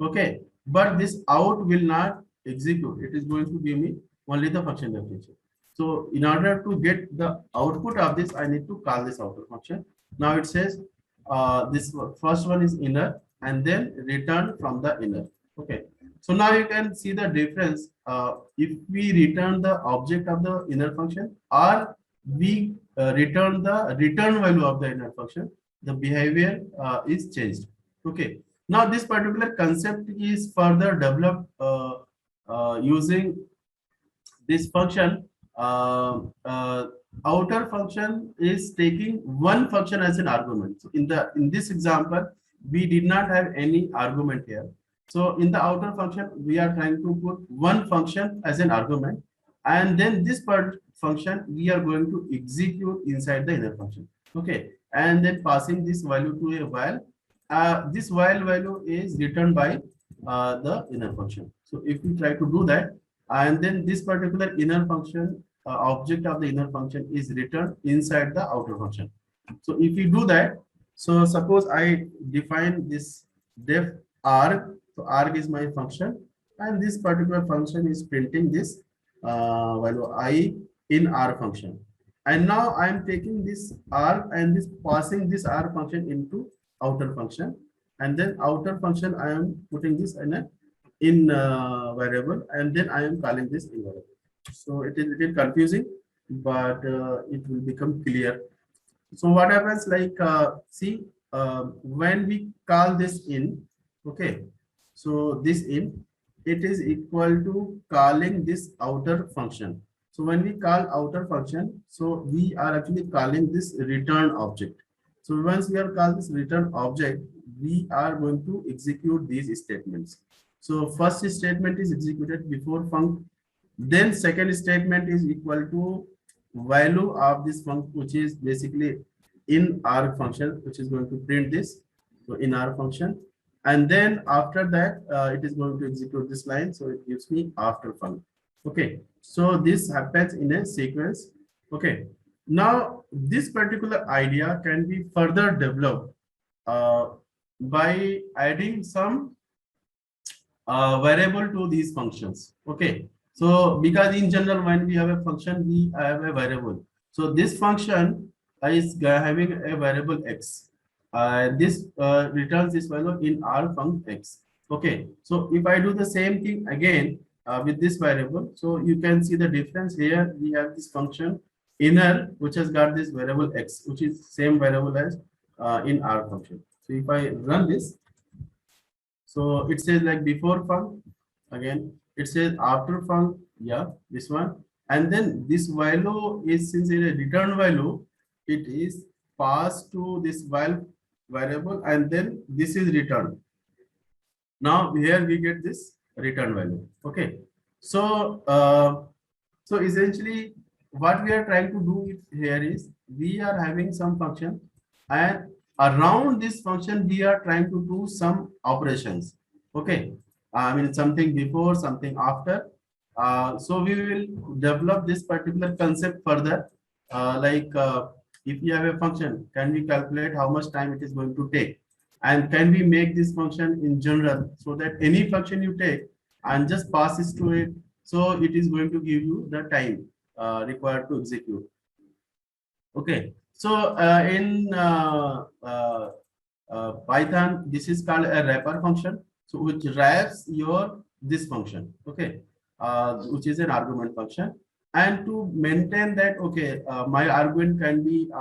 Okay, but this out will not execute. It is going to give me only the function definition. So in order to get the output of this, I need to call this outer function. Now it says this first one is inner, and then return from the inner. Okay, so now you can see the difference if we return the object of the inner function or we return the return value of the inner function, the behavior is changed. Okay, now this particular concept is further developed using this function. Outer function is taking one function as an argument. So in this example, we did not have any argument here. So in the outer function, we are trying to put one function as an argument, and then this part function we are going to execute inside the inner function. Okay, and then passing this value to a while. This while value is returned by the inner function. So if we try to do that, and then this particular inner function object of the inner function is returned inside the outer function. So if we do that, so suppose I define this def arg. So arg is my function, and this particular function is printing this value I in R function. And now I am taking this arg and this passing this arg function into outer function, and then outer function I am putting this in a variable, and then I am calling this in variable. So it is a little confusing, but it will become clear. So what happens, like see, when we call this in, okay, so this in, it is equal to calling this outer function. So when we call outer function, so we are actually calling this return object. So once we are called this return object, we are going to execute these statements. So first statement is executed before func, then second statement is equal to value of this function, which is basically in our function, which is going to print this, so in our function. And then after that, it is going to execute this line, so it gives me after function. Okay, so this happens in a sequence. Okay, now this particular idea can be further developed uh, by adding some variable to these functions. Okay, so because in general, when we have a function, we have a variable. So this function is having a variable x. This returns this value in our func x. Okay, so if I do the same thing again with this variable, so you can see the difference here. We have this function inner, which has got this variable x, which is same variable as in our function. So if I run this, so it says like before func, again it says after func, yeah, this one. And then this value is, since it is a return value, it is passed to this variable, and then this is returned. Now here we get this return value. Okay, so so essentially what we are trying to do here is, we are having some function, and around this function we are trying to do some operations. Okay, I mean something before, something after. So we will develop this particular concept further. If you have a function, can we calculate how much time it is going to take? And can we make this function in general, so that any function you take and just pass it to it, so it is going to give you the time required to execute. Okay, so in Python, this is called a wrapper function, so which wraps your this function. Okay, which is an argument function. And to maintain that, okay, my argument can be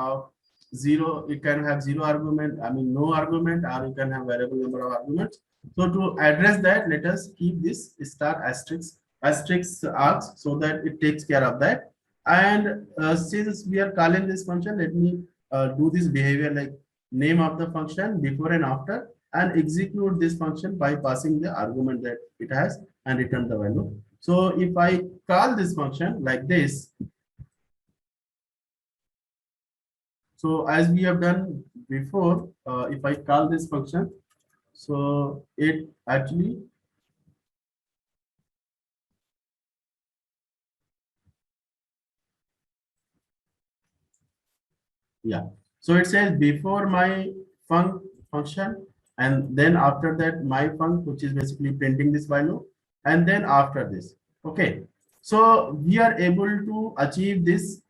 zero, it can have zero argument, I mean no argument, or you can have variable number of arguments. So to address that, let us keep this star asterisk args, so that it takes care of that. And since we are calling this function, let me do this behavior, like name of the function before and after, and execute this function by passing the argument that it has and return the value. So if I call this function like this, so as we have done before, if I call this function, so it actually yeah. So it says before my function, and then after that my func, which is basically printing this value, and then after this. Okay. So we are able to achieve this,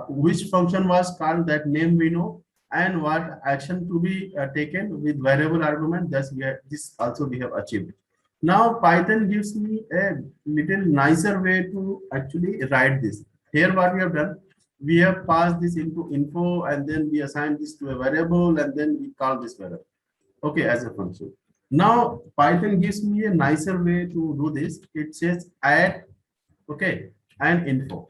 which function was called, that name we know, and what action to be taken with variable argument. Thus we are, this also we have achieved. Now Python gives me a little nicer way to actually write this. Here what we have done, we have passed this into info, and then we assign this to a variable, and then we call this variable, okay, as a function. Now Python gives me a nicer way to do this. It says add, okay, and info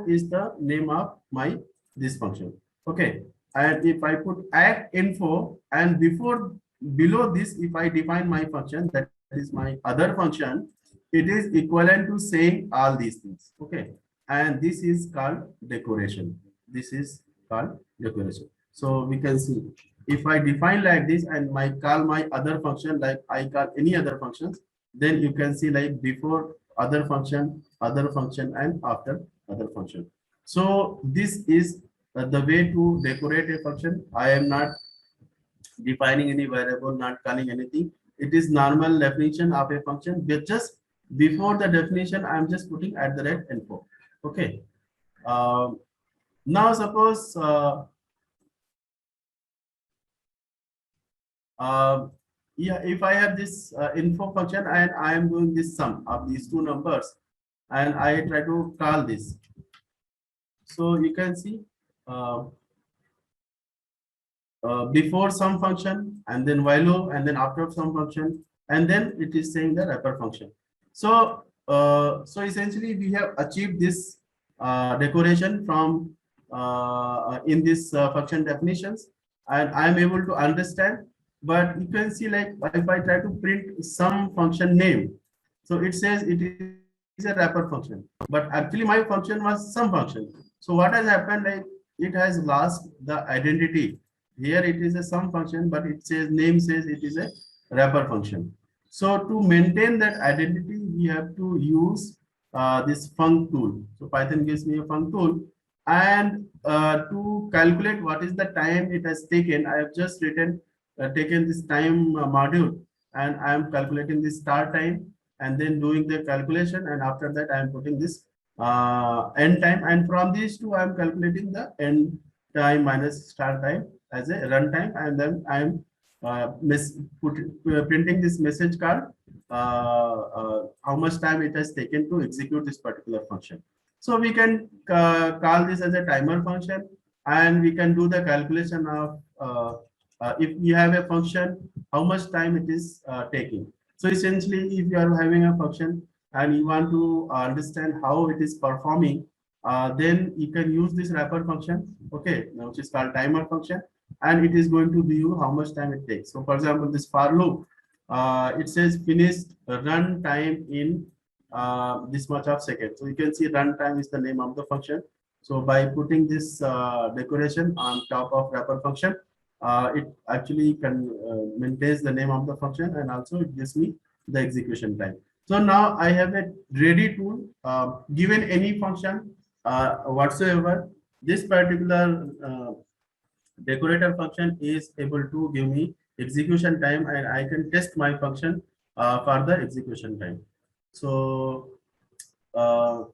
is the name of my this function. Okay, and if I put add info, and below this, if I define my function, that is my other function, it is equivalent to saying all these things. Okay, and this is called decoration. This is called decoration. So we can see, if I define like this and my call my other function, like I call any other functions, then you can see like before other function, and after other function. So this is the way to decorate a function. I am not defining any variable, not calling anything. It is normal definition of a function, but just before the definition, I'm just putting @ info. Okay. Um, Now suppose yeah, if I have this info function and I am doing this sum of these two numbers and I try to call this, so you can see uh, before some function and then while and then after some function, and then it is saying the wrapper function. So so essentially we have achieved this decoration from in this function definitions, and I am able to understand. But you can see, like, if I try to print some function name, so it says it is a wrapper function, but actually my function was some function. So what has happened, like, it has lost the identity. Here it is a sum function, but it says name says it is a wrapper function. So to maintain that identity, we have to use this func tool. So Python gives me a func tool, and to calculate what is the time it has taken, I have just written taken this time module, and I am calculating the start time and then doing the calculation, and after that I am putting this end time, and from these two I am calculating the end time minus start time as a runtime, and then I am printing this message card how much time it has taken to execute this particular function. So we can call this as a timer function, and we can do the calculation of if we have a function, how much time it is taking. So essentially, if you are having a function and you want to understand how it is performing, then you can use this wrapper function, okay, which is called timer function, and it is going to give you how much time it takes. So for example, this for loop, it says finished run time in this much of seconds. So you can see runtime is the name of the function. So by putting this decoration on top of wrapper function, it actually can maintains the name of the function, and also it gives me the execution time. So now I have a ready tool, given any function whatsoever. This particular decorator function is able to give me execution time, and I can test my function for the execution time. So uh,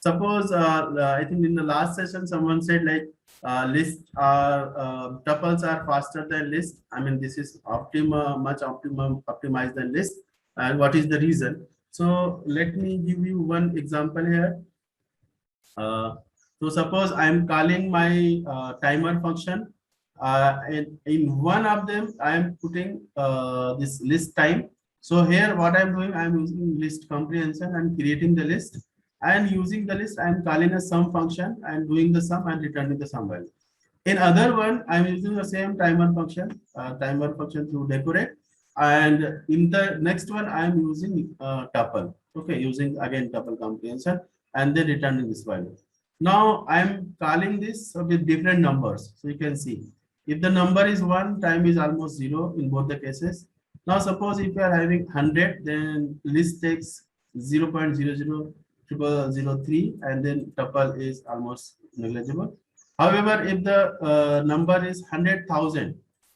suppose I think in the last session someone said, like, list are tuples are faster than list. I mean, this is much optimized than list, and what is the reason? So let me give you one example here. So suppose I am calling my timer function, and in one of them I am putting this list time. So here what I am doing, I am using list comprehension and creating the list, and using the list I am calling a sum function and doing the sum and returning the sum value. In other one, I am using the same timer function to decorate, and in the next one I am using tuple. Okay, using again tuple comprehension, and then returning this value. Now I am calling this with different numbers. So you can see, if the number is 1, time is almost 0 in both the cases. Now suppose if you are having 100, then list takes 0.000003, and then tuple is almost negligible. However, if the number is 100,000,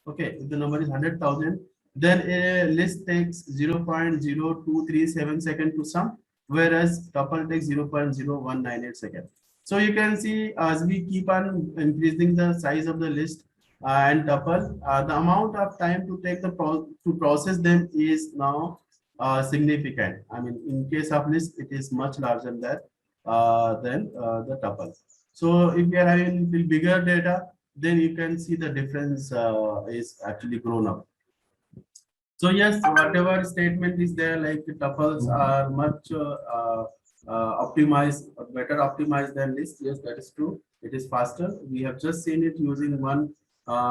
okay, if the number is 100,000, then a list takes 0.0237 second to sum, whereas tuple takes 0.0198 second. So you can see, as we keep on increasing the size of the list and tuple, the amount of time to take to process them is now significant. I mean, in case of list, it is much larger than the tuple. So if you are having little bigger data, then you can see the difference is actually grown up. So yes, whatever statement is there, like tuples are much optimized, better optimized than list. Yes, that is true. It is faster. We have just seen it using one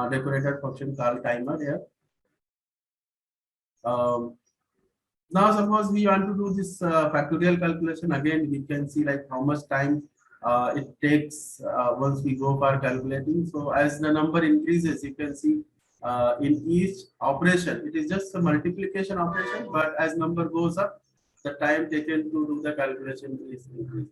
decorator function called timer here. Now suppose we want to do this factorial calculation. Again, we can see like how much time it takes once we go for calculating. So as the number increases, you can see in each operation, it is just a multiplication operation, but as number goes up, the time taken to do the calculation is increasing.